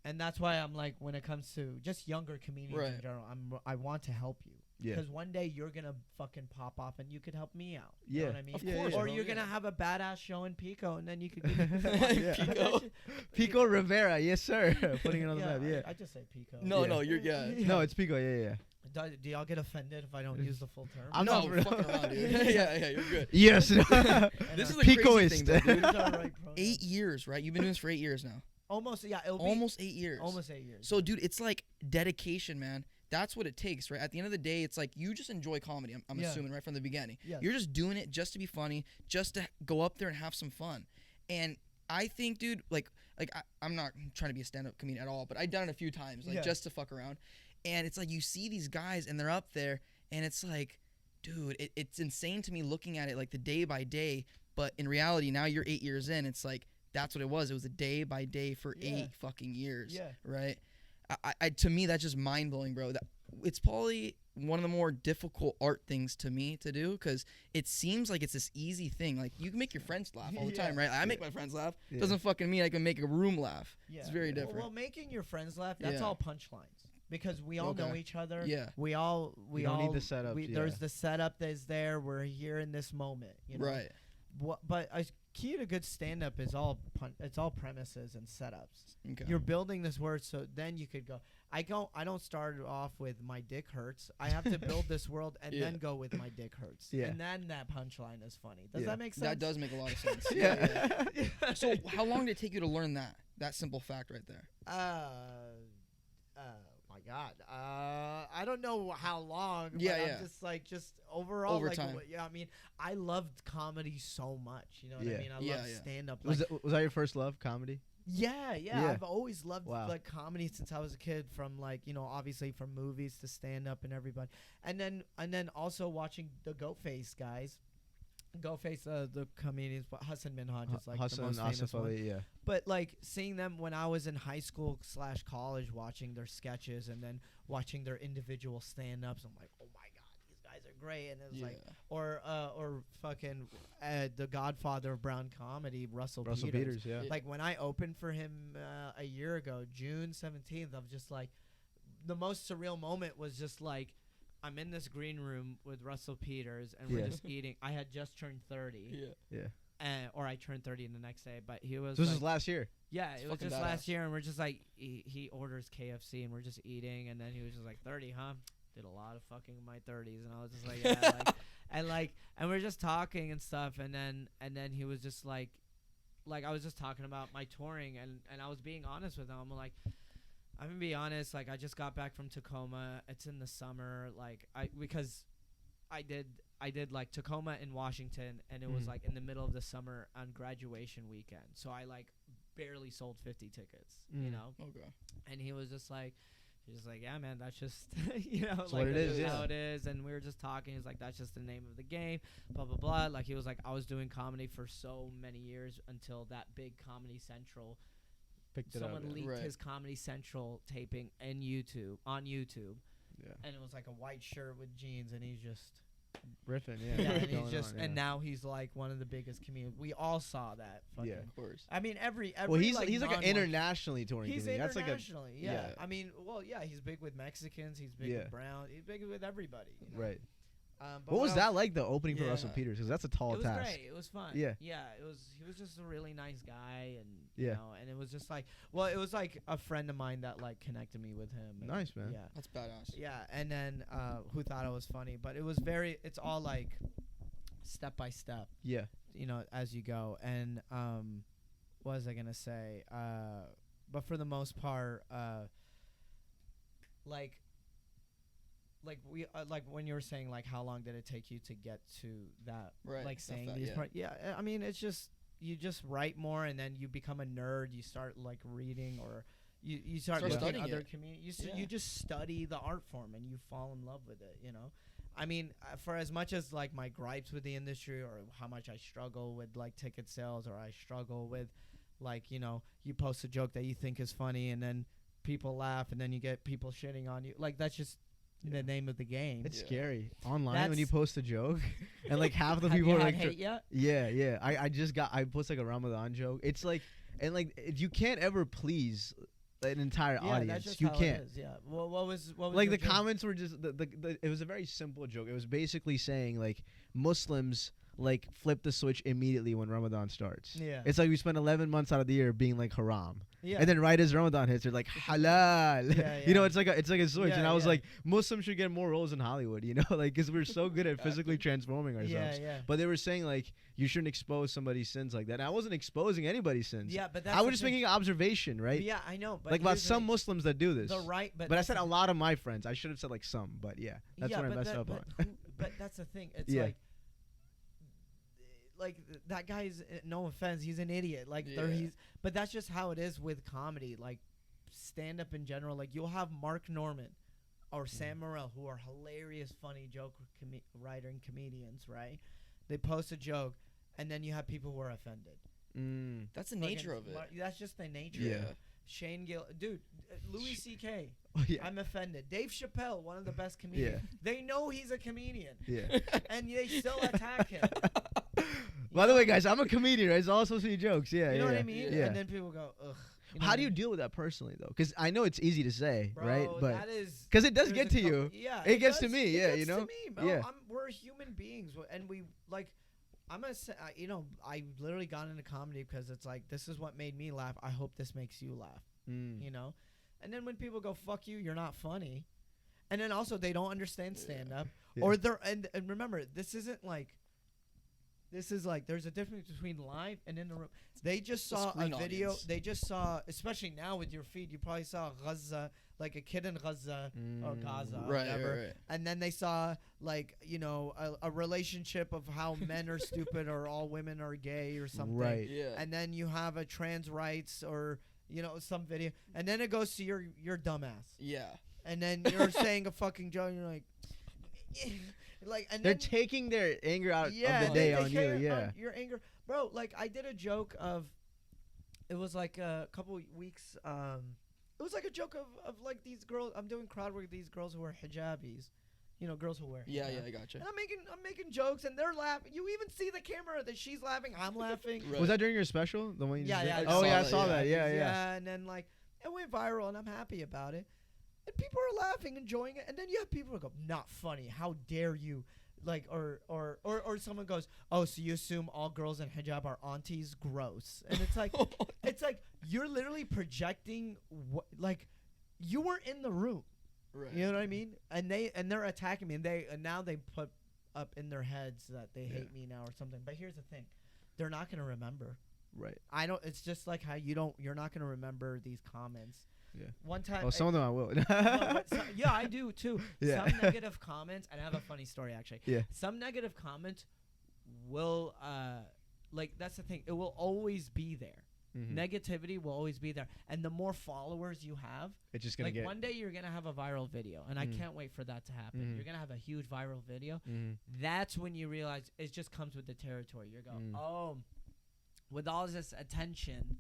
And that's why I'm like, when it comes to just younger comedians Right. in general, I want to help you. Yeah. Because one day you're going to fucking pop off and you could help me out. Yeah. You know what I mean? Of course, Or bro, you're yeah. going to have a badass show in Pico and then you could give me Yeah. Pico. Pico Rivera, yes, sir. Putting it on the map, yeah. I just say Pico. No, Yeah. no, you're No, it's Pico, yeah. Do y'all get offended if I don't use the full term? I'm no, not fucking around, dude. yeah, you're good. Yes. This is the Picoist. crazy thing, though, dude. Use our right pronoun. 8 years, right? You've been doing this for 8 years now. Almost, yeah. It'll Almost 8 years. be almost 8 years. So, dude, it's like dedication, man. That's what it takes, right? At the end of the day, it's like you just enjoy comedy. I'm assuming right from the beginning. Yes. You're just doing it just to be funny, just to go up there and have some fun. And I think, dude, I'm not trying to be a stand-up comedian at all, but I've done it a few times, just to fuck around. And it's like you see these guys and they're up there, and it's like, dude, it's insane to me looking at it like the day by day. But in reality, now you're 8 years in. It's like that's what it was. It was a day by day for 8 fucking years. Yeah. Right. To me, that's just mind blowing, bro. It's probably one of the more difficult art things to me to do because it seems like it's this easy thing. Like you can make your friends laugh all the time, right? I make my friends laugh. Yeah. Doesn't fucking mean I can make a room laugh. Yeah. It's very different. Well, making your friends laugh, that's Yeah. all punchlines. Because we all know Okay. each other. Yeah. We all don't need the setup, There's the setup that's there. We're here in this moment. You know? Right. But a key to good stand up is it's all premises and setups. Okay. You're building this word so then you could go. I don't start off with my dick hurts. I have to build this world and then go with my dick hurts. Yeah. And then that punchline is funny. Does Yeah. that make sense? That does make a lot of sense. Yeah. So how long did it take you to learn that simple fact right there? My God. I don't know how long. Yeah, but yeah. I'm just overall. Over like, time. I mean, I loved comedy so much. You know what Yeah. I mean? I Yeah, love yeah. stand up. Was that your first love, comedy? Yeah. Yeah. I've always loved Wow. like comedy since I was a kid. From obviously from movies to stand up and everybody, and then also watching the Goatface guys. Goatface, the comedians, but Hassan Minhaj is like the Hassan most famous Asif one. Ali, yeah. But like seeing them when I was in high school / college, watching their sketches and then watching their individual stand-ups, I'm like, oh my God, these guys are great. And it was like, or fucking the Godfather of brown comedy, Russell Peters. Yeah. Like when I opened for him a year ago, June 17th, I'm just like, the most surreal moment was just like, I'm in this green room with Russell Peters, and we're just eating. I had just turned 30. Yeah. Or I turned 30 the next day, but he was. So this like, was last year. Yeah, it was fucking just badass. last year, and we're just like, he orders KFC, and we're just eating, and then he was just like, 30, huh? Did a lot of fucking in my 30s, and I was just like, yeah, and we're just talking and stuff, and then he was just like I was just talking about my touring, and I was being honest with him. I'm like, I'm gonna be honest, like I just got back from Tacoma. It's in the summer, because I I did like Tacoma in Washington, and it was like in the middle of the summer on graduation weekend. So I like barely sold 50 tickets, you know. Okay. And he was just like, yeah, man, that's just you know, that's like what it that's is, how it is. And we were just talking. He's like, that's just the name of the game, blah blah blah. Like he was like, I was doing comedy for so many years until that big Comedy Central. Picked it up. Someone leaked Right. his Comedy Central taping on YouTube. Yeah. And it was like a white shirt with jeans, and he's just Riffing, yeah, and Going he's just on, and now he's like one of the biggest comedians. We all saw that. Fucking, Yeah. Of course. I mean, every Well, he's like an non-white- internationally touring He's comedian. That's like a internationally, yeah. yeah. I mean, well, yeah, he's big with Mexicans. He's big Yeah. with brown. He's big with everybody. You know? right. But What was else- that like? The opening for Yeah. Russell Peters, because that's a tall It was task. great. It was fun. Yeah. Yeah. It was. He was just a really nice guy, and Yeah. you know, and it was just like, well, it was like a friend of mine that like connected me with him. and Nice, man. Yeah. That's badass. Yeah, and then who thought it was funny, but it was it's all like step by step, Yeah. you know, as you go. And what was I gonna say? But for the most part, like we like when you were saying like how long did it take you to get to that, Right, like that's saying that, these yeah. parts? Yeah, I mean it's just you just write more, and then you become a nerd. You start like reading, or you start Start looking at studying other it. communities. Yeah. You just study the art form, and you fall in love with it. You know, I mean, for as much as like my gripes with the industry, or how much I struggle with like ticket sales, or I struggle with like, you know, you post a joke that you think is funny, and then people laugh, and then you get people shitting on you. Like that's just the name of the game. It's Yeah. scary online when you That's- post a joke, and like half the Have people you are had like, hate yet? yeah. I post like a Ramadan joke. It's like, and like you can't ever please an entire Yeah, audience. that's just You how can't. It is, yeah. Well, what was Like your the joke? comments were just the it was a very simple joke. It was basically saying like Muslims like flip the switch immediately when Ramadan starts. Yeah. It's like we spend 11 months out of the year being like haram. Yeah. And then right as Ramadan hits, they're like halal. Yeah, You know, yeah. it's like a switch. Yeah, and I was yeah. like, Muslims should get more roles in Hollywood, you know, like because we're so good at physically transforming ourselves. yeah. But they were saying like you shouldn't expose somebody's sins like that. And I wasn't exposing anybody's sins. Yeah, but that's I the was just thing. making an observation, right? Yeah, I know. But like about here's the some thing. Muslims that do this. The right, but But I that's said the a lot of my friends. I should have said like some, but yeah, that's yeah, what I but messed that- up but on. but that's the thing. It's Yeah. like that guy's no offense, he's an idiot. Like Yeah. but that's just how it is with comedy. Like stand up in general. Like you'll have Mark Norman or Sam Morril, who are hilarious, funny joke writer and comedians. Right? They post a joke, and then you have people who are offended. Mm. That's the nature of it. That's just the nature. Yeah. Of it. Shane Gill, dude, Louis C.K. Oh, yeah. I'm offended. Dave Chappelle, one of the best comedians. They know he's a comedian, Yeah. and they still attack him. By the way, guys, I'm a comedian, right? It's all supposed to be jokes. Yeah, You know yeah. what I mean? Yeah. And then people go, ugh. know How what do I you mean? deal with that personally, though? Because I know it's easy to say, Bro, right? But that is 'cause it does there's get a to couple- you. Yeah, It gets to does. me, It yeah, gets you know? To me, bro. Yeah. We're human beings, and we like. I'm gonna say, you know, I literally got into comedy because it's like this is what made me laugh. I hope this makes you laugh. Mm. You know, and then when people go "fuck you," you're not funny, and then also they don't understand stand up, Yeah. or they're and remember this isn't like. This is like there's a difference between live and in the room. They just The saw a screen video. audience. They just saw, especially now with your feed, you probably saw Gaza, like a kid in Gaza or Gaza, or Right, whatever. right. And then they saw like a relationship of how men are stupid or all women are gay or something. Right. Yeah. And then you have a trans rights or some video, and then it goes to your dumbass, Yeah. and then you're saying a fucking joke, and you're like, and They're then taking their anger out of yeah, the day they on you. care Yeah. on your anger, bro. Like I did a joke of, it was like a couple weeks. It was like a joke of like these girls. I'm doing crowd work with these girls who are hijabis, girls who wear. Yeah, hijab. yeah, I gotcha. And I'm making jokes, and they're laughing. You even see the camera that she's laughing. I'm laughing. Right. Was that during your special? The one you Yeah, just yeah. did? I Oh saw yeah, I that, saw yeah. that. Yeah, yeah. And then like it went viral, and I'm happy about it. And people are laughing, enjoying it. And then you have people who go, "Not funny. How dare you?" Like or someone goes, "Oh, so you assume all girls in hijab are aunties? Gross." And it's like you're literally projecting what like you weren't in the room. Right. You know what I mean? And they're attacking me, and now they put up in their heads that they hate me now or something. But here's the thing, they're not gonna remember. Right. I don't. It's just like how you're not gonna remember these comments. Yeah. One time. Oh, some of them I will. No, but yeah, I do too. Yeah. Some negative comments, and I have a funny story actually. Yeah. Some negative comments will, like that's the thing. It will always be there. Mhm. Negativity will always be there, and the more followers you have, It's just gonna like get. one day you're gonna have a viral video, and I Mhm. can't wait for that to happen. Mhm. You're gonna have a huge viral video. Mhm. That's when you realize it just comes with the territory. You're going, Mm. oh, with all this attention,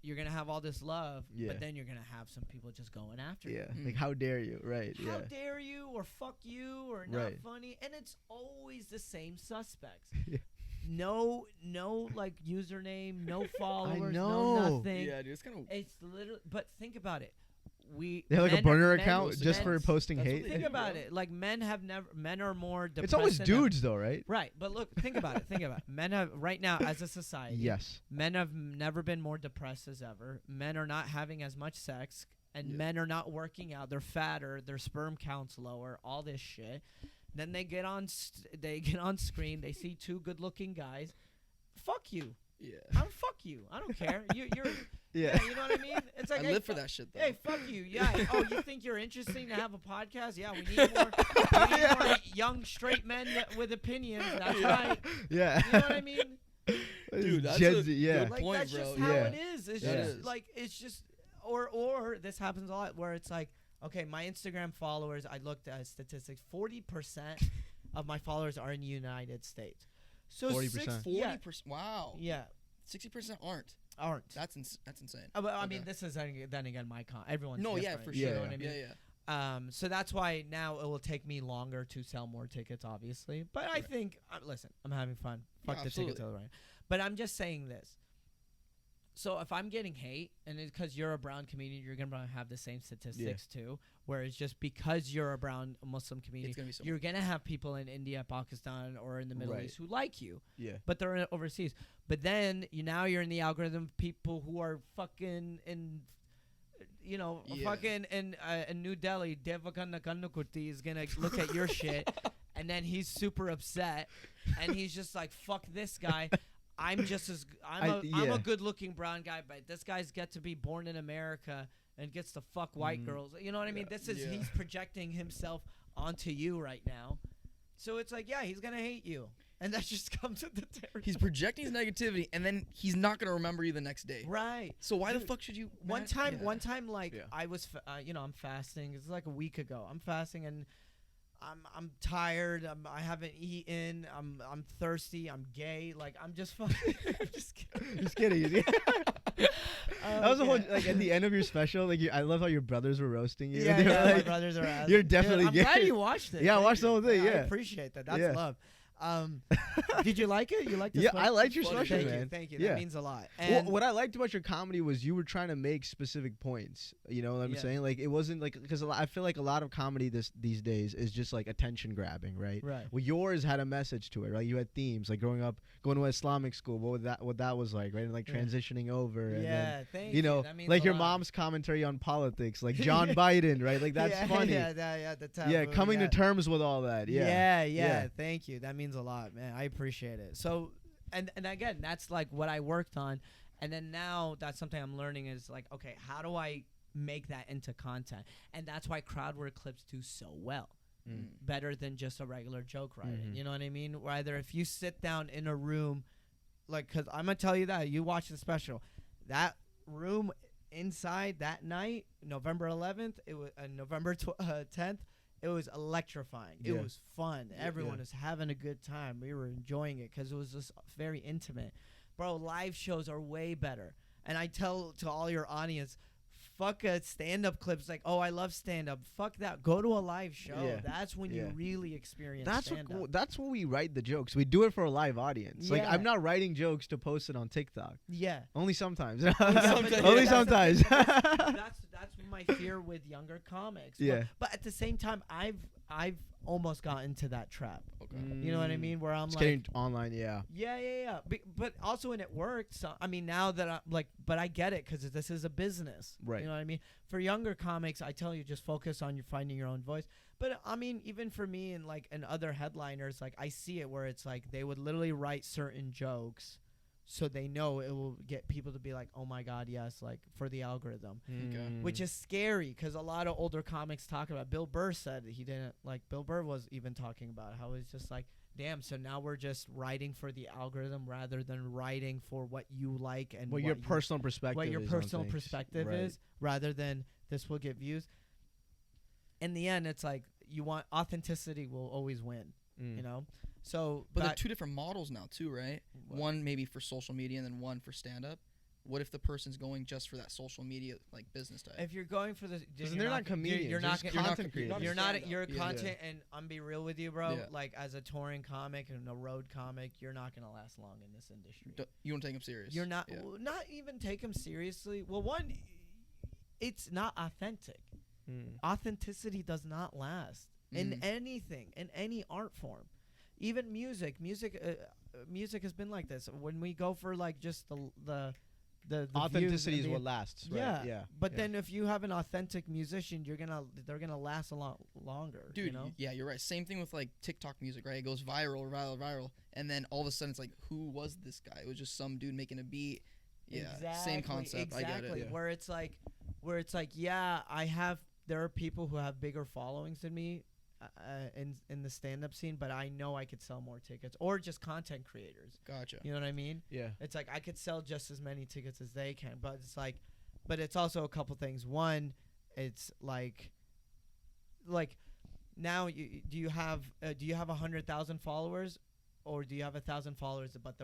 you're gonna have all this love, Yeah. but then you're gonna have some people just going after Yeah. you. Like how dare you? Right. How Yeah. dare you, or fuck you, or not Right. funny, and it's always the same suspects. Yeah. No, like username, no followers, know. no nothing. Yeah, dude, it's kind of. It's literally, but think about it. They have like a men- burner men- account just for men's- posting that's what hate. they Think do, about bro. it. Like men are more depressed. It's always than dudes though, right? Right, but look, think about it. Think about it. Men have right now as a society. Yes. Men have never been more depressed as ever. Men are not having as much sex, and Yeah. men are not working out. They're fatter. Their sperm count's lower. All this shit. Then they get on. They get on screen. They see two good-looking guys. Fuck you. Yeah. Fuck you. I don't care. You're. Yeah. Yeah, you know what I mean? It's like I hey, live for fu- that shit though. Hey, fuck you. Yeah. Oh, you think you're interesting to have a podcast? Yeah, we need more young straight men with opinions. That's right. Yeah. You know what I mean? Dude, that's Gen a Z, yeah. good Like point, that's bro. just how Yeah. it is. It's That just is. like it's just or this happens a lot where it's like, okay, my Instagram followers, I looked at statistics, 40% of my followers are in the United States. So 40%. 40%. Wow. Yeah, 60% aren't. aren't. That's insane. But I Okay. mean, this is then again my everyone's No, yeah, different, for you sure. know what I mean? Yeah. So that's why now it will take me longer to sell more tickets, obviously. But I Right. think, listen, I'm having fun. Fuck the absolutely. tickets, right? But I'm just saying this. So if I'm getting hate, and it's because you're a brown comedian, you're gonna have the same statistics too. Whereas just because you're a brown Muslim comedian, It's gonna be so. you're gonna have people in India, Pakistan, or in the Middle Right. East who like you, Yeah. but they're overseas. But then you're in the algorithm of people who are fucking in, Yeah. fucking in New Delhi. Devakanda Kannukurti is gonna look at your shit, and then he's super upset, and he's just like, "Fuck this guy." I'm Yeah. a good-looking brown guy, but this guy's get to be born in America and gets to fuck white girls. You know what I mean? This is Yeah. he's projecting himself onto you right now. So it's like, yeah, he's gonna hate you, and that just comes with the territory. He's projecting his negativity, and then he's not gonna remember you the next day. Right. So why the Dude, fuck should you? One time, like Yeah. I was, I'm fasting. It's like a week ago. I'm fasting and I'm tired. I haven't eaten. I'm thirsty. I'm gay. Like I'm just fucking. I'm just kidding. Just kidding. That was the whole like at the end of your special. Like I love how your brothers were roasting you. Yeah, They were yeah, my like, brothers are ass. you're definitely I'm gay. glad you watched it. Yeah, I Thank watched the you. whole thing, I yeah. appreciate that. That's Yeah. love. Did you like it? You liked it? Yeah, I liked your Funny. special, Thank man. you. Thank you. Yeah. That means a lot. Well, And what I liked about your comedy was you were trying to make specific points. You know what I'm Yeah. saying? Like it wasn't like because I feel like a lot of comedy these days is just like attention grabbing, right? right. Well, yours had a message to it, right? You had themes like growing up, going to Islamic school. What that was like, right? And like Yeah. transitioning over. And then, Yeah. Thank you know, That means like a your lot. mom's commentary on politics, like John Biden, right? Like that's yeah, funny. Yeah. The Yeah, taboo, coming yeah. to terms with all that. Yeah. Yeah. Thank you. That means a lot, man. I appreciate it. So, and again, that's like what I worked on, and then now that's something I'm learning is like, okay, how do I make that into content? And that's why crowd work clips do so well, better than just a regular joke writing. Mhm. You know what I mean? Rather, if you sit down in a room, like, cause I'm gonna tell you that you watch the special, that room inside that night, November 11th, it was November 10th. It was electrifying. It Yeah. was fun. Yeah. Everyone was having a good time. We were enjoying it because it was just very intimate. Bro, live shows are way better. And I tell to all your audience, fuck a stand-up clips like, oh, I love stand-up. Fuck that. Go to a live show. Yeah. That's when Yeah. you really experience That's stand-up. that's what we write the jokes. We do it for a live audience. Like Yeah. I'm not writing jokes to post it on TikTok. Yeah. Only sometimes. Sometimes. Only Yeah. sometimes. That's my fear with younger comics. Yeah. But at the same time, I've almost gotten into that trap. Okay. You know what I mean? Where I'm It's like, getting online, yeah. yeah. But also when it worked, so I mean now that I'm like, but I get it because this is a business, Right. You know what I mean? For younger comics, I tell you just focus on finding your own voice. But I mean, even for me and other headliners, like I see it where it's like they would literally write certain jokes so they know it will get people to be like, oh my god, yes, like for the algorithm, which is scary because a lot of older comics talk about. Bill Burr said he didn't like. Bill Burr was even talking about how it's just like, damn, so now we're just writing for the algorithm rather than writing for what you like and what your personal perspective what your is personal on things. perspective Right. is, rather than this will get views. In the end, it's like you want authenticity will always win, you know. So, but they're two different models now too, right? One maybe for social media and then one for stand up. What if the person's going just for that social media like business type? If you're going for the, they're not comedians. You're not content creators. You're not. You're Yeah. content, and I'm be real with you, bro. Yeah. Like as a touring comic and a road comic, you're not gonna last long in this industry. You don't take them serious. You're not. Yeah. Not even take them seriously. Well, one, it's not authentic. Authenticity does not last in anything, in any art form, even music. Music has been like this. When we go for like just the authenticity is what lasts. Right? Yeah, Yeah. But then if you have an authentic musician, they're gonna last a lot longer. Dude, you know? yeah, you're right. Same thing with like TikTok music, right? It goes viral, and then all of a sudden it's like, who was this guy? It was just some dude making a beat. Yeah, same concept. Exactly. I get it. Yeah. Where it's like, yeah, there are people who have bigger followings than me in the stand-up scene, but I know I could sell more tickets, or just content creators. Gotcha. You know what I mean? Yeah. It's like I could sell just as many tickets as they can, but it's also a couple things. One, it's like now do you have 100,000 followers, or do you have 1,000 followers, but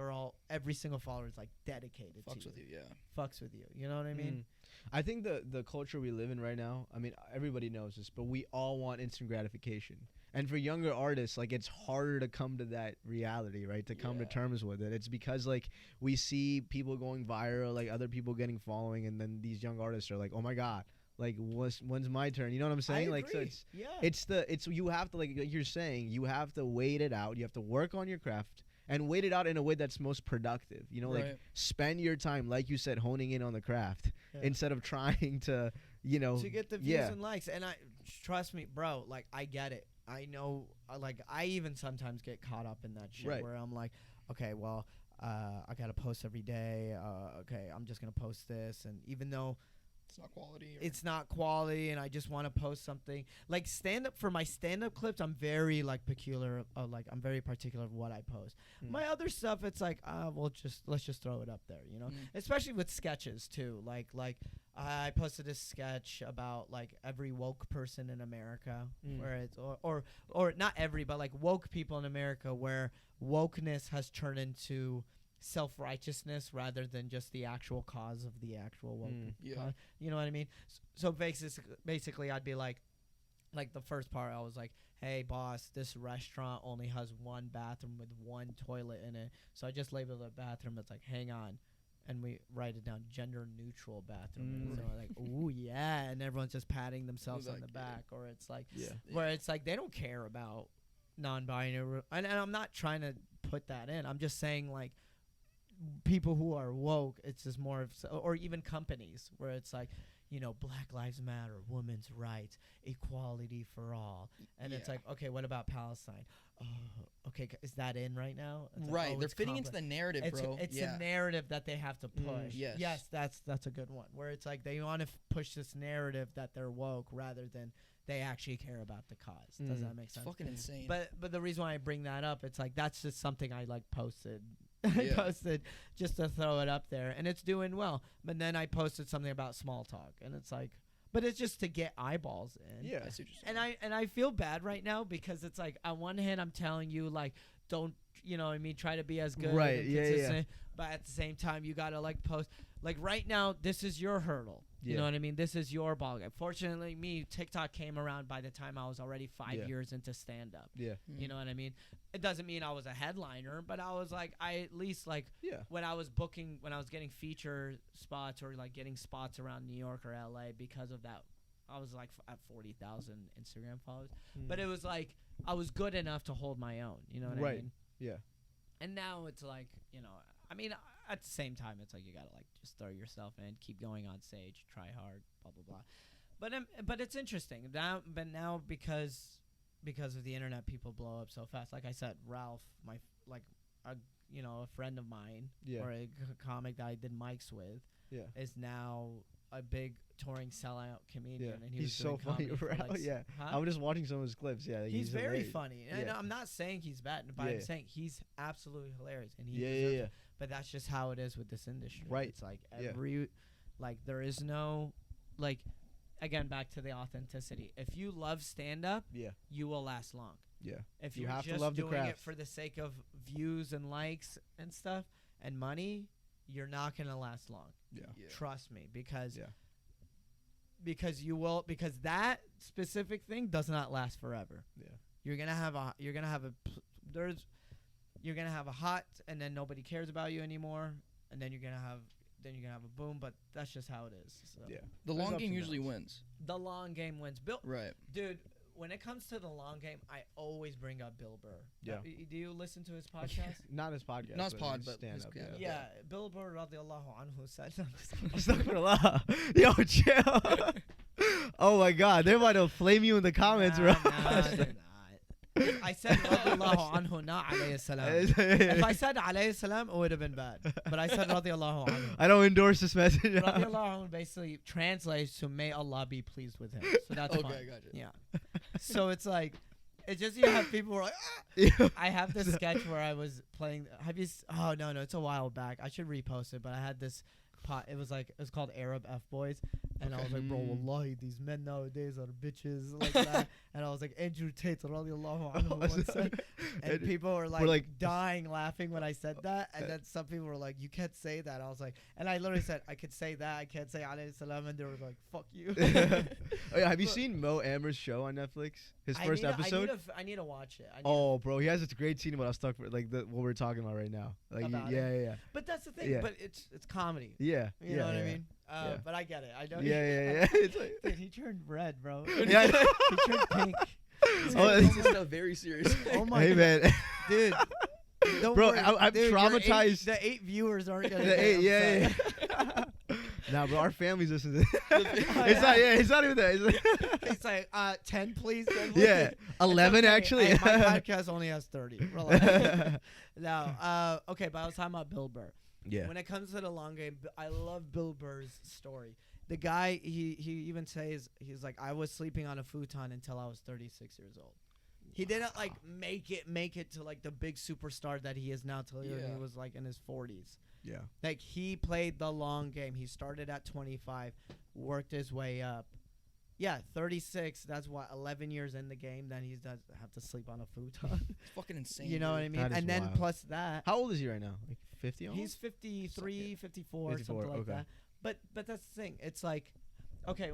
every single follower is like dedicated Fucks to with you, yeah. Fucks with you. You know what I mean? I think the culture we live in right now, I mean, everybody knows this, but we all want instant gratification. And for younger artists, like, it's harder to come to that reality, right? To come to terms with it. It's because, like, we see people going viral, like, other people getting following, and then these young artists are like, oh my God, like, when's my turn? You know what I'm saying? I like, so agree. you have to, like you're saying, you have to wait it out. You have to work on your craft and wait it out in a way that's most productive. You know, like, spend your time, like you said, honing in on the craft instead of trying to, you know, to get the views and likes. And trust me, bro, like, I get it. I know, like, I even sometimes get caught up in that shit where I'm like, okay, well, I gotta post every day. Okay, I'm just gonna post this, and even though it's not quality, and I just want to post something like for my stand-up clips, I'm very like peculiar. I'm very particular of what I post. My other stuff, it's like, let's just throw it up there, you know. Especially with sketches too. Like I posted a sketch about like every woke person in America, where it's or not every, but like woke people in America, where wokeness has turned into self-righteousness rather than just the actual cause of the actual woke cause. You know what I mean? So basically I'd be like the first part, I was like, hey boss, this restaurant only has one bathroom with one toilet in it, so I just labeled the bathroom, it's like, hang on, and we write it down, gender neutral bathroom. So I'm like, ooh yeah, and everyone's just patting themselves on the back. Or it's like where it's like they don't care about non-binary, and I'm not trying to put that in, I'm just saying, like, people who are woke, it's just more of, or even companies where it's like, you know, Black Lives Matter, women's rights, equality for all, and it's like, okay, what about Palestine? Oh, okay, is that in right now? It's right, like, they're fitting into the narrative, bro. It's a narrative that they have to push. Yes, that's a good one. Where it's like they want to push this narrative that they're woke rather than they actually care about the cause. Does that make sense? It's fucking insane. But the reason why I bring that up, it's like that's just something I like posted. I posted just to throw it up there, and it's doing well. But then I posted something about small talk, and it's like, but it's just to get eyeballs in. Yeah. And I feel bad right now because it's like, on one hand, I'm telling you, like, don't, you know what I mean, try to be as good. Right. And consistent, but at the same time, you gotta like post. Like right now, this is your hurdle. You know what I mean? This is your ball game. Fortunately, TikTok came around by the time I was already 5 years into stand-up. Yeah. You know what I mean? It doesn't mean I was a headliner, but I was like, I at least like when I was getting feature spots or like getting spots around New York or LA because of that, I was like at 40,000 Instagram followers. But it was like I was good enough to hold my own. You know what I mean? Yeah. And now it's like, you know, I mean, at the same time, it's like you gotta like just throw yourself in, keep going on stage, try hard, blah blah blah. But it's interesting now. But now because of the internet, people blow up so fast. Like I said, Ralph, a friend of mine Yeah. or a comic that I did mics with Yeah. is now a big touring sellout comedian, and he he's was so doing funny, comedy for, bro. like, Yeah. huh? I'm just watching some of his clips. Yeah, like, He's very hilarious. funny. Yeah. And I'm not saying he's bad, but Yeah. I'm saying he's absolutely hilarious, and he Yeah, deserves yeah, it. But that's just how it is with this industry. Right. It's like Yeah. like there is no, like, again, back to the authenticity. If you love stand-up, Yeah. you will last long. Yeah. If You you're have to just love the doing it craft. for the sake of views and likes and stuff and money, you're not going to last long. Yeah. Trust me, because Yeah. because that specific thing does not last forever. Yeah. You're going to have a hot, and then nobody cares about you anymore, and then you're going to have a boom, but that's just how it is. So. Yeah. The There's long ups game and usually downs. wins. The long game wins. Right. Dude, when it comes to the long game, I always bring up Bill Burr. Yeah. Do you listen to his podcast? Not his podcast. Not his but pod, his but stand his up. stand-up. Yeah, Bill Burr radiallahu anhu said. Astaghfirullah. Yo, chill. Oh my God, they might have flame you in the comments, bro. Nah, they're not. I said radiallahu anhu, not alayhi salam. If I said alayhi salam, it would have been bad. But I said radiallahu anhu. I don't endorse this message. Radiallahu anhu basically translates to may Allah be pleased with him. So that's Okay, fine. I got you. Yeah. So it's like, it's just you have people who are like, Yeah. I have this sketch where I was playing. Oh no, it's a while back. I should repost it, but I had this it was called Arab F Boys, and I was like, bro, wallahi, these men nowadays are bitches like that. And I was like, Andrew Tate radiallahu anhu once said, and people were like dying laughing when I said that, and then some people were like, you can't say that. I was like, and I literally said I could say that, I can't say alayhi salam, and they were like, fuck you. Oh, yeah, have you seen Mo Ammer's show on Netflix? His first episode. I need to watch it. Bro, he has this great scene about stuck for like what we're talking about right now. Like, About yeah. But that's the thing. Yeah. But it's comedy. Yeah. You know what I mean? Yeah. But I get it. I know. Yeah. It's like, Dude, he turned red, bro. yeah. He turned pink. Oh, This is stuff very serious. Oh my hey, god, man. dude. Don't Bro, worry. I'm Dude, traumatized. The 8 viewers aren't gonna. The eight, get yeah. upset. Nah, bro, our families listen to this. It's not even that. It's like It's like 10, please. 10, yeah, please. 11 It's okay. actually. Hey, my podcast only has 30. Relax. No. Okay, but I was talking about Bill Burr. Yeah. When it comes to the long game, I love Bill Burr's story. The guy, he even says, he's like, I was sleeping on a futon until I was 36 years old. He didn't like make it to like the big superstar that he is now till he was like in his 40s. Yeah. Like he played the long game. He started at 25, worked his way up. Yeah, 36. That's what 11 years in the game. Then he does have to sleep on a futon. It's fucking insane. You know what I mean? That is And then wild. plus that, How old is he right now? Like 50? he's 53, 54, 54, something like okay. that. But that's the thing. It's like, okay,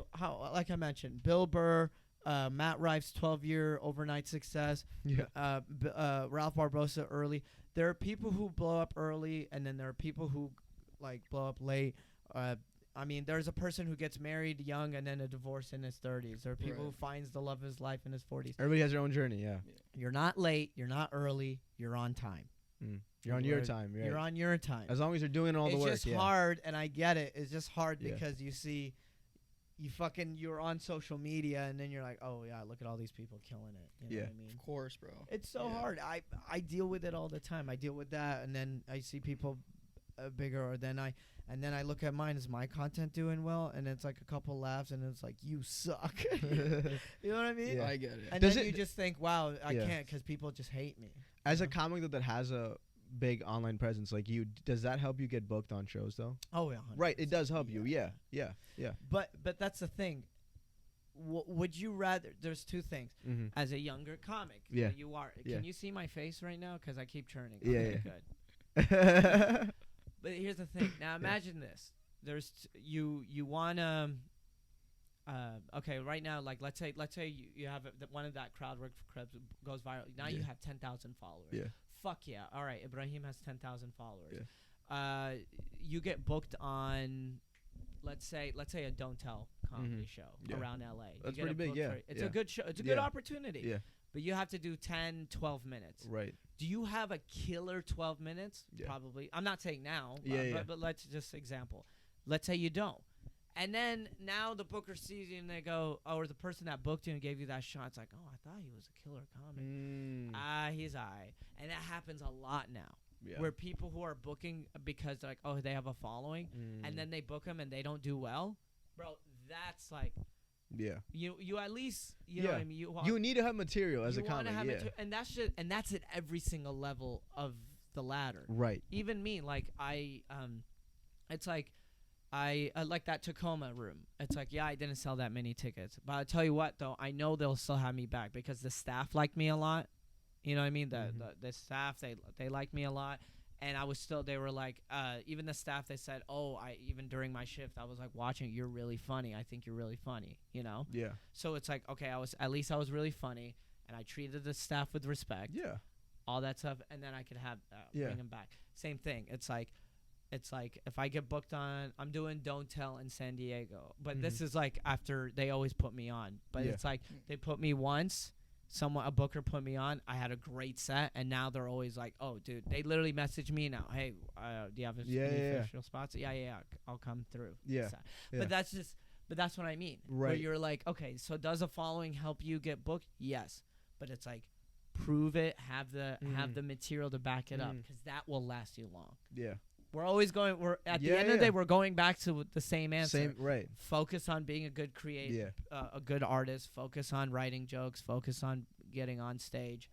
like I mentioned, Bill Burr, Matt Rife's 12-year overnight success. Yeah. Ralph Barbosa early. There are people who blow up early, and then there are people who like blow up late. I mean, there's a person who gets married young and then a divorce in his 30s. There are people who finds the love of his life in his 40s. Everybody has their own journey. Yeah. You're not late. You're not early. You're on time. You're on your time. Right? You're on your time. As long as you're doing all the work. It's just yeah. hard, and I get it. It's just hard Yeah. because you see, you're on social media, and then you're like, oh yeah, look at all these people killing it. You know what I mean? Of course, bro. It's so hard. I deal with it all the time. I deal with that, and then I see people bigger, or then I look at mine. Is my content doing well? And it's like a couple laughs, and it's like, you suck. You know what I mean? Yeah. I get it. And Does then it- you just think, wow, I Yeah. can't because people just hate me. As a comic that has a big online presence like you, does that help you get booked on shows though? Oh yeah, Right, it does help you. Yeah. Yeah. But that's the thing. Would you rather? There's two things. Mm-hmm. As a younger comic, Yeah. you are. Yeah. Can you see my face right now? Because I keep turning. Yeah, Okay, yeah. good. But here's the thing. Now imagine this. There's you wanna. Okay, right now, like let's say you have one of that crowd work for Krebs goes viral. Now you have 10,000 followers. Yeah. Fuck yeah! All right, Ibrahim has 10,000 followers. Yeah. You get booked on, let's say a Don't Tell comedy show Yeah. around LA. That's You get pretty big, booked yeah. for it. It's Yeah. a good show. It's a good Yeah. opportunity. Yeah. But you have to do 10, 12 minutes. Right. Do you have a killer 12 minutes? Yeah. Probably. I'm not saying now, Yeah, but let's just example. Let's say you don't. And then now the booker sees you and they go, oh, or the person that booked you and gave you that shot, it's like, oh, I thought he was a killer comic. He's aight. And that happens a lot now. where people who are booking because they're like, oh, they have a following, and then they book them and they don't do well, bro. That's like, you at least you know what I mean. You need to have material as a comic, and that's at every single level of the ladder. Right. Even me, like it's like I like that Tacoma room. It's like, I didn't sell that many tickets, but I'll tell you what though, I know they'll still have me back because the staff liked me a lot. You know what I mean? The staff, they liked me a lot. And they were like, even the staff, they said, even during my shift, I was like watching, you're really funny. I think you're really funny, you know? Yeah. So it's like, okay, I was really funny, and I treated the staff with respect. Yeah. All that stuff, and then I could have, bring them back. Same thing. It's like if I get booked on, I'm doing Don't Tell in San Diego. But this is like after they always put me on. But it's like they put me once. A booker put me on. I had a great set, and now they're always like, "Oh, dude!" They literally message me now. Hey, do you have any official spots? Yeah, I'll come through. Yeah. But that's what I mean. Right. Where you're like, okay, so does a following help you get booked? Yes, but it's like, prove it. Have the material to back it up, because that will last you long. Yeah. We're always going. We're at the end of the day, we're going back to the same answer. Right. Focus on being a good creator, a good artist. Focus on writing jokes. Focus on getting on stage.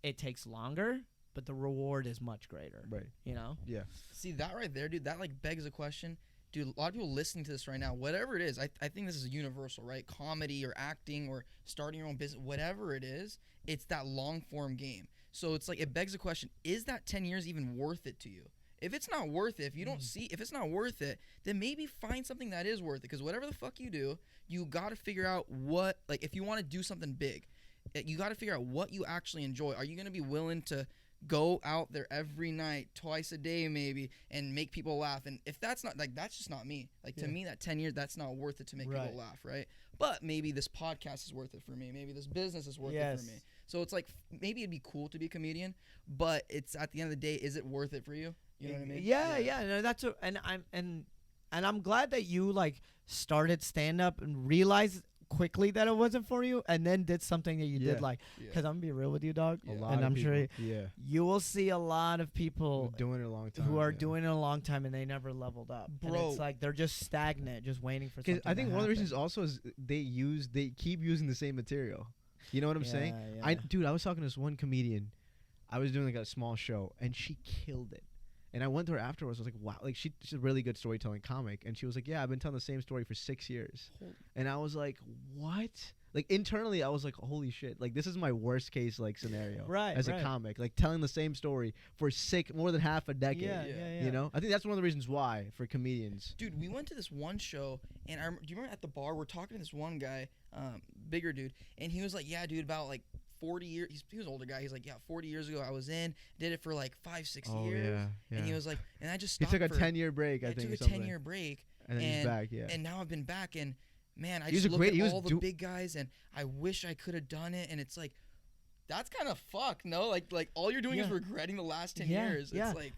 It takes longer, but the reward is much greater. Right. You know. Yeah. See that right there, dude. That like begs a question. Dude, a lot of people listening to this right now, whatever it is, I think this is universal, right? Comedy or acting or starting your own business, whatever it is, it's that long form game. So it's like, it begs the question, is that 10 years even worth it to you? If it's not worth it, if you don't see, if it's not worth it, then maybe find something that is worth it. Because whatever the fuck you do, you got to figure out what, like if you want to do something big, you got to figure out what you actually enjoy. Are you going to be willing to go out there every night, twice a day maybe, and make people laugh? And if that's not, like, that's just not me. Like, to me, that 10 years, that's not worth it to make people laugh, right? But maybe this podcast is worth it for me. Maybe this business is worth it for me. So it's like, maybe it'd be cool to be a comedian, but it's at the end of the day, is it worth it for you? You know what I mean? Yeah. No, that's and I'm glad that you like started stand up and realized quickly that it wasn't for you, and then did something that you did like. Because I'm gonna be real with you, dog. And I'm sure you will see a lot of people doing it a long time, who are doing it a long time, and they never leveled up. Bro, and it's like they're just stagnant, just waiting for something. I think one of the reasons also is they keep using the same material. You know what I'm saying? I was talking to this one comedian. I was doing like a small show, and she killed it. And I went to her afterwards. I was like, wow, like she's a really good storytelling comic. And she was like, yeah, I've been telling the same story for 6 years. And I was like, what? Like internally, I was like, holy shit. Like this is my worst case like scenario as a comic. Like telling the same story for more than half a decade. You know? I think that's one of the reasons why for comedians. Dude, we went to this one show, and do you remember at the bar, we're talking to this one guy, bigger dude, and he was like, yeah, dude, about like 40 years, he was an older guy. He's like, yeah, 40 years ago I was did it for like 5-6 years. And he was like, and I just stopped. He took a 10-year break, I think. He took a 10-year break. And then he's back, And now I've been back, and man, I just look at all the big guys, and I wish I could have done it. And it's like, that's kind of fuck, no? Like all you're doing is regretting the last 10 years. It's like,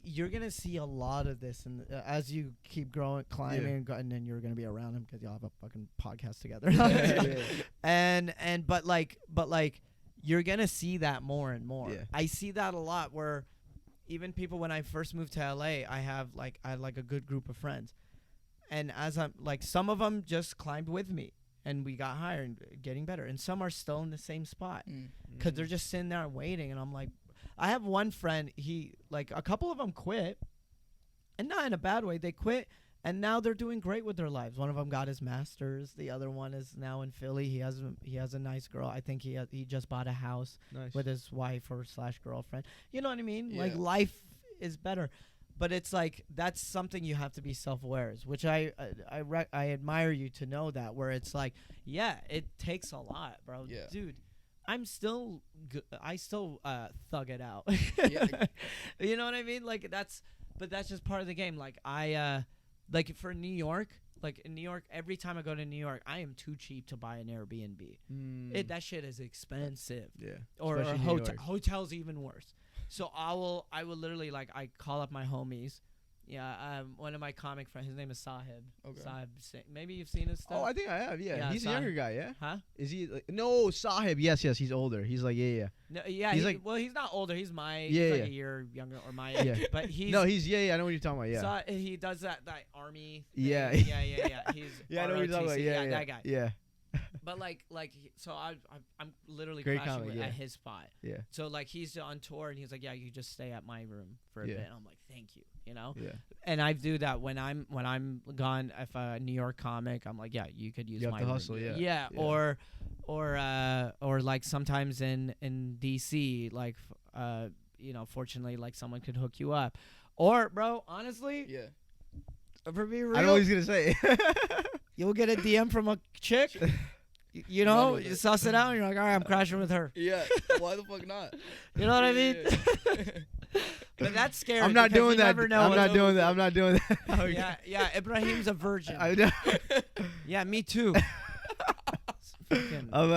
you're gonna see a lot of this, and as you keep growing, climbing, and then you're gonna be around him because y'all have a fucking podcast together. But like, you're gonna see that more and more. I see that a lot. Where even people, when I first moved to LA, I had a good group of friends, and as I'm like, some of them just climbed with me, and we got higher and getting better, and some are still in the same spot because they're just sitting there and waiting, and I'm like. I have one friend, a couple of them quit, and not in a bad way. They quit, and now they're doing great with their lives. One of them got his master's. The other one is now in Philly. He has a nice girl. I think he just bought a house with his wife or / girlfriend. You know what I mean? Yeah. Like, life is better. But it's like, that's something you have to be self-aware, which I admire you to know that, where it's like, yeah, it takes a lot, bro. Yeah. Dude. I still thug it out. You know what I mean? Like that's just part of the game. Like like for New York, like in New York, every time I go to New York, I am too cheap to buy an Airbnb. That shit is expensive. Yeah. Or hotels even worse. So I will literally, like, I call up my homies, Yeah, one of my comic friends, his name is Sahib. Okay. Sahib Singh. Maybe you've seen his stuff. Oh, I think I have. Yeah, Yeah, he's a Sahib. younger guy. Yeah. Huh? Is he? Like, no, Sahib. Yes, he's older. He's like yeah. No, yeah, He's well, he's not older. He's my Yeah, he's like yeah. a year younger or my age. Yeah. But he's No, he's yeah. I know what you're talking about. Yeah. he does that army. Thing. Yeah. yeah. He's Yeah, I know what you're talking about. ROTC. Yeah, that guy. Yeah. But so I'm literally Great crashing comic, with, yeah. at his spot. Yeah. So like he's on tour and he's like, yeah, you just stay at my room for a Yeah. bit. And I'm like, thank you, you know. Yeah. And I do that when I'm gone. If a New York comic, I'm like, yeah, you could use You have my to room. hustle, yeah. Yeah. Yeah. Or like sometimes in DC, like fortunately, like someone could hook you up. Or bro, honestly, Yeah. for be real, I know what he's gonna say. you'll get a DM from a chick. You Run know, with you it. suss it out, and you're like, all right, I'm crashing with her. Yeah. Why the fuck not? You know what I Yeah, mean? yeah. But that's scary. I'm not because doing you that. never know I'm what's not over doing that. there. I'm not doing that. Yeah. Ibrahim's a virgin. Yeah, me too. Fucking- I'm,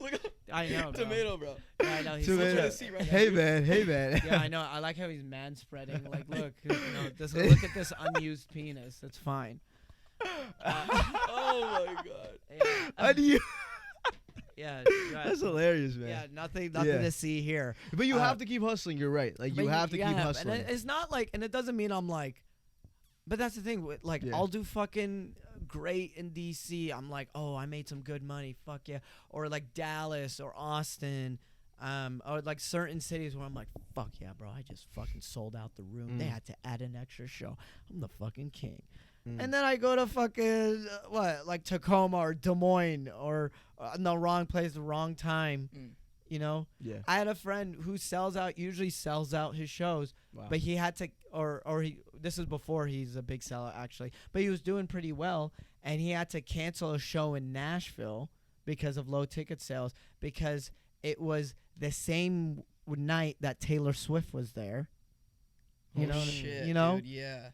Look at I know, bro. tomato, bro. Yeah, I know. He's Tomato. such Look a- at the seat right now, hey dude. man. Hey man. Yeah, I know. I like how he's man spreading. Like, look, look at this unused penis. It's fine. Oh my god. Yeah, How do you? yeah, That's hilarious, man. yeah. Nothing Yeah. to see here. But you Uh, have to keep husling. You're right. Like you But have to keep yeah, hustling. And it's not like, and it doesn't mean I'm like, but that's the thing. Like, Yeah. I'll do fucking great in DC. I'm like, oh, I made some good money. Fuck yeah. Or like Dallas or Austin. Or like certain cities where I'm like, fuck yeah, bro. I just fucking sold out the room. They Mm. had to add an extra show. I'm the fucking king. Mm. And then I go to fucking like Tacoma or Des Moines or in the wrong place, the wrong time. Mm. You know, Yeah. I had a friend who usually sells out his shows, Wow. but he had to, or he. This is before he's a big seller actually, but he was doing pretty well, and he had to cancel a show in Nashville because of low ticket sales because it was the same night that Taylor Swift was there. You Oh know, shit, you know, dude, yeah.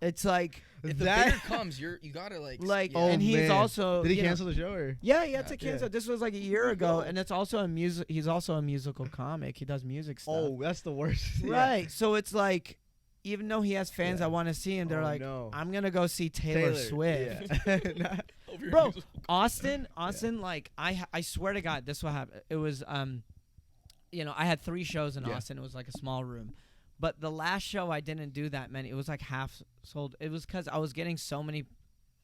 it's like. If the That- bigger comes, you gotta like. Like, yeah. Oh, and he's man. also. Did he you know- cancel the show or? Yeah, he had to Yeah. cancel. This was like a year ago, and it's also a music. He's also a musical comic. He does music stuff. Oh, that's the worst. Yeah. right. So it's like, even though he has fans Yeah. that want to see him, they're Oh, like, no. I'm gonna go see Taylor Swift. Yeah. Nah. Over your Bro, musical- Austin, like I swear to God, this is what happened. It was I had 3 shows in Yeah. Austin. It was like a small room. But the last show I didn't do that many. It was like half sold. It was cuz I was getting so many.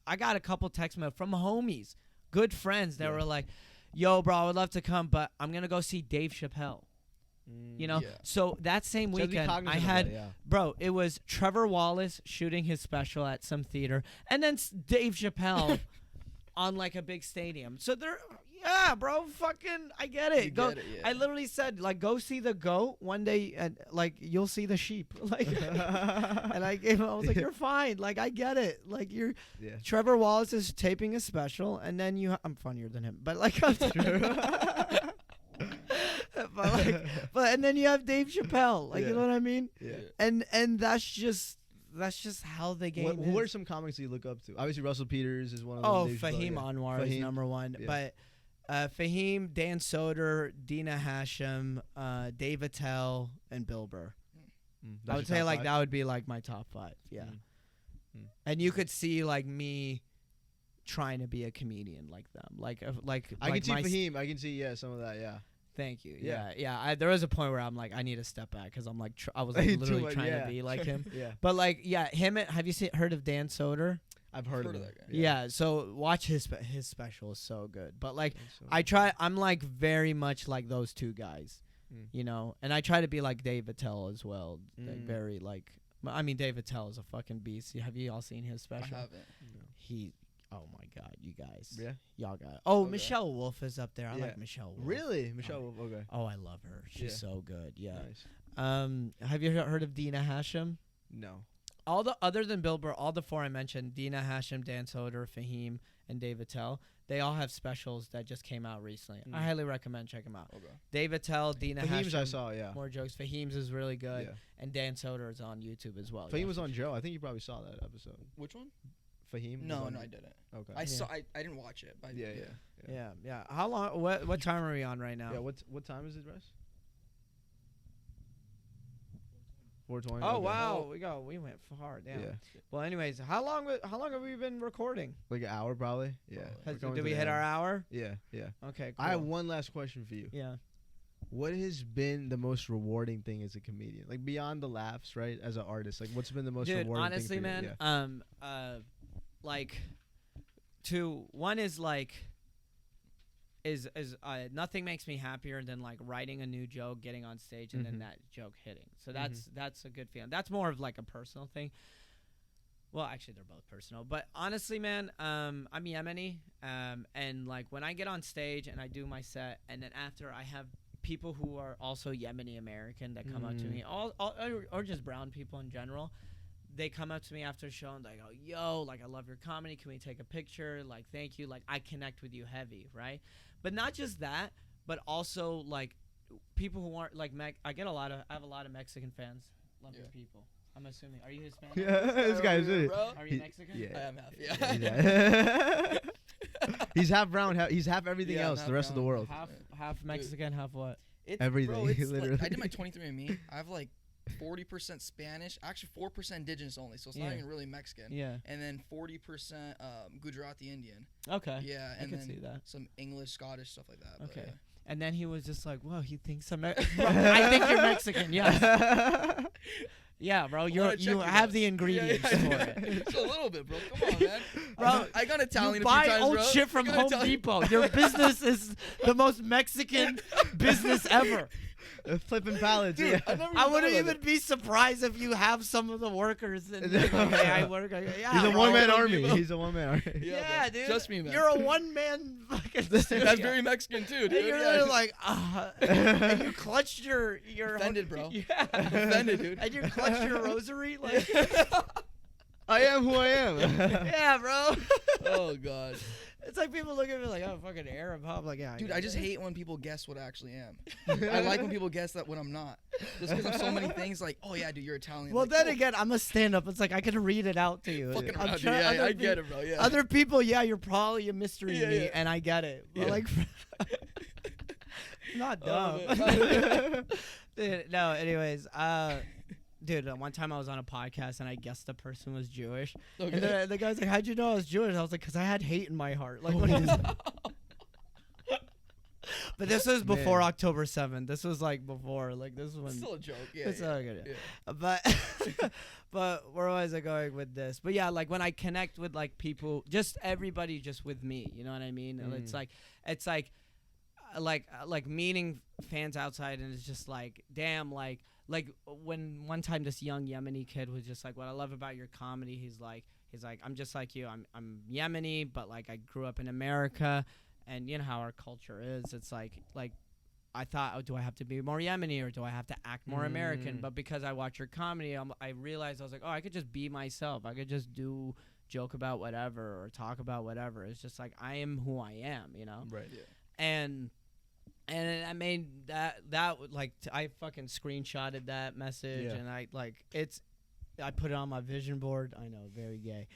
I got a couple text mail from homies, good friends that Yeah. were like, "Yo, bro, I would love to come, but I'm going to go see Dave Chappelle." You know? Yeah. So that same So be weekend cognizant I of had that, yeah. bro, it was Trevor Wallace shooting his special at some theater, and then Dave Chappelle on like a big stadium. So yeah, bro, fucking, I get it. You Go. get it, yeah. I literally said like, go see the goat one day, and like you'll see the sheep. Like, and I was like, you're fine. Like, I get it. Like, Yeah. Trevor Wallace is taping a special, and then I'm funnier than him, but like, and then you have Dave Chappelle. Like, Yeah. you know what I mean? Yeah. And that's just how the game is. What are some comics that you look up to? Obviously, Russell Peters is one of them. Oh, Dave Chappelle, Fahim yeah. Anwar is Fahim, number one. yeah. But Fahim, Dan Soder, Dina Hashem, Dave Attell, and Bill Burr. Mm, I that's would your say top like five? that would be like my top 5. Yeah. Mm. Mm. And you could see like me trying to be a comedian like them. Like I can see my Fahim. I can see some of that. Yeah. Thank you. Yeah. Yeah. There was a point where I'm like, I need to step back because I'm like, I was Too like literally much, trying yeah. to be like him. Yeah. But like, yeah, him. Have you heard of Dan Soder? I've heard of of that that guy. Yeah. So watch his special is so good. But like, So- I'm like very much like those 2 guys, Mm. you know, and I try to be like Dave Attell as well. Like Mm. very like, I mean, Dave Attell is a fucking beast. Have you all seen his I special? haven't. Oh my God, you guys. Yeah. Y'all got. Oh, Okay. Michelle Wolf is up there. I Yeah. like Michelle Wolf. Really, Michelle Wolf. Okay. Oh, I love her. She's Yeah. so good. Yeah. Nice. Have you heard of Dina Hashem? No. All the other than Bill Burr, all the 4 I mentioned, Dina Hashem, Dan Soder, Fahim, and Dave Attell, they all have specials that just came out recently. I Mm. highly recommend check them out. Okay. Dave Attell, Dina Fahim's Hashem, I saw. Yeah. more jokes. Fahim's is really good, Yeah. and Dan Soder is on YouTube as well. Fahim Yeah. was on Joe. I think you probably saw that episode. Which one? Fahim. No, was on- no, I didn't. Okay. I saw. I didn't watch it. But Yeah. Yeah. How long? What time are we on right now? Yeah. What time is it, Russ? 4:20. Oh Okay. wow, we went far. Damn. Yeah. Well, anyways, how long have we been recording? Like an hour probably. Yeah. We're going Did to we the hit end. our hour? Yeah. Yeah. Okay. Cool. I have one last question for you. Yeah. What has been the most rewarding thing as a comedian? Like beyond the laughs, right? As an artist, like what's been the most rewarding honestly, thing for you? man, like, one is like, nothing makes me happier than like writing a new joke, getting on stage, and then that joke hitting. So that's a good feeling. That's more of like a personal thing. Well, actually, they're both personal. But honestly, man, I'm Yemeni, and like when I get on stage and I do my set, and then after I have people who are also Yemeni American that come up to me, or just brown people in general. They come up to me after a show and they go, yo, like, I love your comedy. Can we take a picture? Like, thank you. Like, I connect with you heavy, right? But not just that, but also, like, people who aren't, like, I have a lot of Mexican fans. Love your people. I'm assuming. Are you Hispanic? Yeah, this guy's it. Are you Mexican? Yeah. I am half. Yeah. He's half brown. He's half everything else. The rest of the world. Half Mexican, half what? Everything. Bro, it's literally. like, I did my 23andMe. I have like 40% Spanish, actually 4% indigenous only, so it's not even really Mexican. Yeah. And then 40% Gujarati Indian. Okay. Yeah, I and can then see that. some English, Scottish, stuff like that. Okay. But, yeah. And then he was just like, "Whoa, he thinks I'm." I think you're Mexican. Yes. Yeah, bro. You have the ingredients for it. Just a little bit, bro. Come on, man. Bro, I got Italian you a buy few times, old bro. shit from You got Home Italian- Depot. Your business is the most Mexican business ever. Flipping pallets. Dude, Yeah. I wouldn't even be surprised if you have some of the workers. And like, hey, I work. Yeah, He's a bro. one-man army. He's a one-man army. Yeah, bro. dude. Trust me, man. You're a one-man fucking. That's very Mexican too, dude. And you're Yeah. really like, and you clutched your Offended, bro. Yeah. Offended, dude. And you clutched your rosary, like. I am who I am. Yeah, bro. Oh god. It's like people look at me like, oh, fucking Arab, huh? I'm like, yeah. Dude, I just hate when people guess what I actually am. I like when people guess that when I'm not. Just because of so many things, like, oh yeah, dude, you're Italian. Well, like, then oh, again, I'm a stand-up. It's like I can read it out to you. fucking I'm around, trying- dude. Yeah, other I pe- get it, bro. Yeah. Other people, yeah, you're probably a mystery to Yeah, me, yeah. and I get it. But Yeah. like, not dumb. Oh, man. Dude, no, anyways, dude, one time I was on a podcast and I guessed the person was Jewish, Okay. and the guy's like, "How'd you know I was Jewish?" I was like, "Cause I had hate in my heart." Like, what is But this was before Man. October 7th. This was like before, like this was when. Still a joke. Yeah. It's yeah. all good. Yeah. But where was I going with this? But yeah, like when I connect with like people, just everybody, just with me, you know what I mean? And it's like meeting fans outside, and it's just like, damn, like when one time this young Yemeni kid was just like, what I love about your comedy, he's like, I'm just like you. I'm Yemeni, but like I grew up in America, and you know how our culture is. It's like I thought, oh, do I have to be more Yemeni or do I have to act more American? But because I watch your comedy, I realized I was like, oh, I could just be myself. I could just joke about whatever or talk about whatever. It's just like I am who I am, you know? Right. Yeah. And I made that like I fucking screenshotted that message, Yeah. and I put it on my vision board. I know, very gay.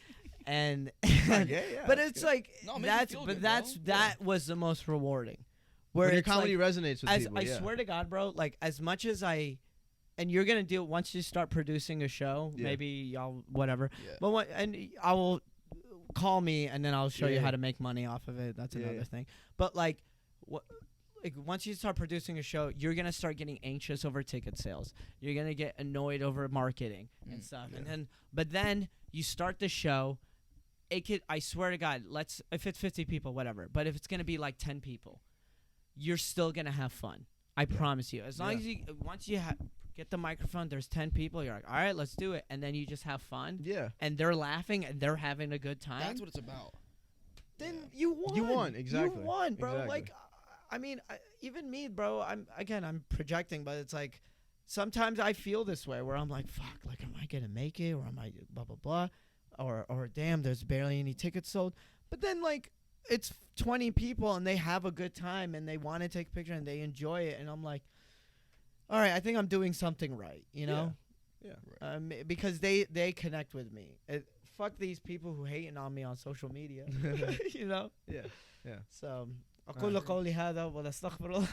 And Not gay, yeah, but that's it's good. like No, it made me feel good, bro. that was the most rewarding. Where your it's comedy like, resonates with as people. I Yeah. swear to God, bro, like as much as and you're gonna do it once you start producing a show, Yeah. maybe y'all whatever. Yeah. But I will call me and then I'll show you Yeah. how to make money off of it. That's Yeah, another yeah. thing. But like once you start producing a show, you're gonna start getting anxious over ticket sales. You're gonna get annoyed over marketing and stuff. yeah. But then you start the show. I swear to God, if it's 50 people, whatever. But if it's gonna be like 10 people, you're still gonna have fun. I promise you. As long as once you get the microphone, there's 10 people. You're like, all right, let's do it, and then you just have fun. Yeah. And they're laughing and they're having a good time. That's what it's about. Then you won. You won, exactly. You won, bro. Exactly. Like, I mean, even me, bro. I'm projecting, but it's like sometimes I feel this way where I'm like, fuck, like, am I gonna make it, or am I blah blah blah, or damn, there's barely any tickets sold. But then like it's 20 people and they have a good time and they want to take a picture and they enjoy it, and I'm like, all right, I think I'm doing something right, you know? Yeah. Right. Because they connect with me. Fuck these people who hating on me on social media, you know? Yeah. Yeah. So أقول قولي هذا وأستغفر الله.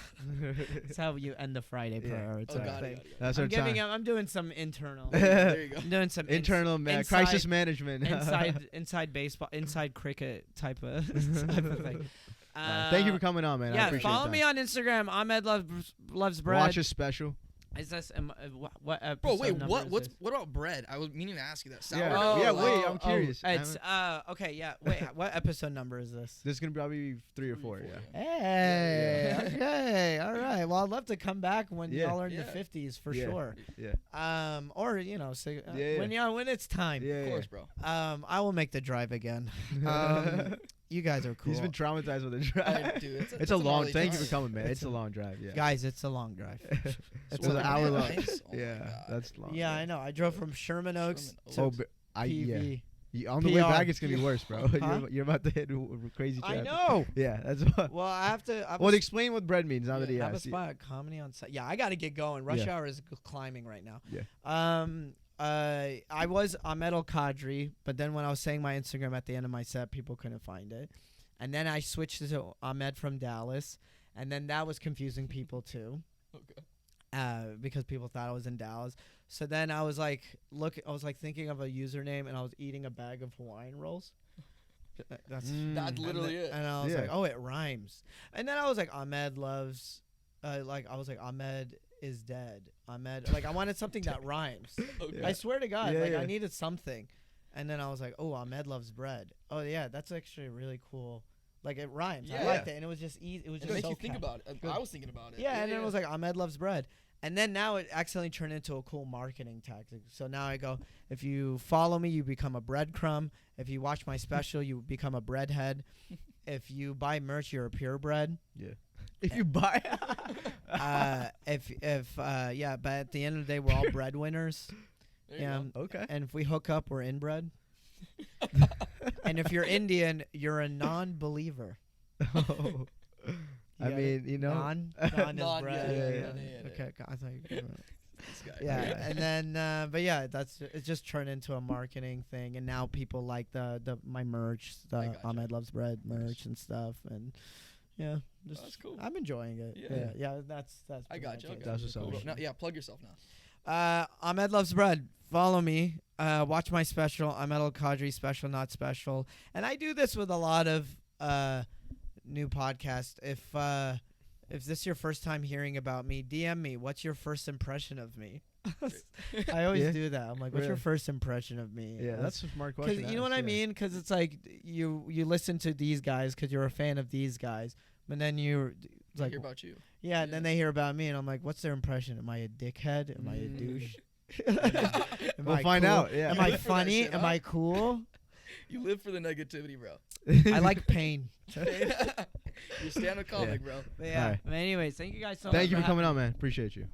That's how you end the Friday prayer. It's Oh, a got thing. it. That's our time. I'm doing some internal. There you go. I'm doing some Internal crisis management. inside baseball, inside cricket type of thing. Thank you for coming on, man. I Yeah, appreciate follow that. me on Instagram. Ahmed loves bread. Watch his special. Is this what episode Bro, wait, number is this? what about bread? I was meaning to ask you that. Yeah. Sourdough? Yeah, wait, I'm curious. It's okay, yeah. Wait, what episode number is this? This is gonna probably be 3 or 4. Yeah. Hey, Yeah. okay, all right. Well, I'd love to come back when Yeah. y'all are in the Yeah. 50s for Yeah. sure. Yeah. Or say, Yeah. when it's time. Yeah. Of course, bro. I will make the drive again. You guys are cool. He's been traumatized with the drive. Dude, It's a long. gnarly Thank you for drive. coming, man. It's a long drive. Yeah. Guys, it's a long drive. It's Well, an hour long. nice. Oh my Yeah, God. that's long. Yeah, I know. I drove from Sherman Oaks Sherman to Oaks. PV. On the way PR. back, it's gonna be worse, bro. Huh? You're about to hit crazy I traffic. know. Yeah, that's what. Well, I have to. Well, explain what bread means now that he have a has. spot at comedy on site. Yeah, I got to get going. Rush Yeah. hour is climbing right now. Yeah. I was Ahmed Al-kadri, but then when I was saying my Instagram at the end of my set, people couldn't find it. And then I switched to Ahmed from Dallas, and then that was confusing people too. Okay. Because people thought I was in Dallas. So then I was like, thinking of a username, and I was eating a bag of Hawaiian rolls. That's That's literally it. And I was Yeah. like, oh, it rhymes. And then I was like, Ahmed loves, Ahmed is dead. Ahmed, I wanted something that rhymes. Okay. I swear to God, Yeah, I yeah. needed something. And then I was like, oh, Ahmed loves bread. Oh yeah, that's actually really cool. It rhymes. I Yeah. liked it, and it was just easy. It was It just makes so you think catchy. about it. I was thinking about it. Yeah, and then it was like Ahmed loves bread. And then now it accidentally turned into a cool marketing tactic. So now I go, if you follow me, you become a breadcrumb. If you watch my special, you become a breadhead. If you buy merch, you're a purebred. Yeah. If you buy. But at the end of the day, we're all breadwinners. There you Yeah. go. Okay. And if we hook up, we're inbred. And if you're Indian, you're a non-believer. Oh. I mean, non is Non, bread. yeah. Okay, I thought you were This guy. yeah, and then but yeah, it's just turned into a marketing thing, and now people like my merch, the gotcha. Ahmed Loves Bread merch and stuff, and yeah, just That's cool. I'm enjoying it. Yeah. Yeah, that's. I got you. pretty much it. That's what's Cool. up. Now, yeah, plug yourself now. Ahmed Loves Bread. Follow me. Watch my special, Ahmed Al-kadri special, not special, and I do this with a lot of new podcasts. If this is your first time hearing about me, DM me. What's your first impression of me? I always Yeah. do that. I'm like, what's your Really? first impression of me? Yeah, that's a smart question. because you know what I mean. Because it's like you listen to these guys because you're a fan of these guys, but then you're I like, hear about you. yeah, and then they hear about me, and I'm like, what's their impression? Am I a dickhead? Am I a douche? Am We'll I find cool? out. Yeah. Am You I live for that funny? shit, Am huh? I cool? You live for the negativity, bro. I like pain. You're stand-up comic, bro. But yeah. Alright. But anyways, thank you guys so much. Thank you for having coming on, man. Appreciate you.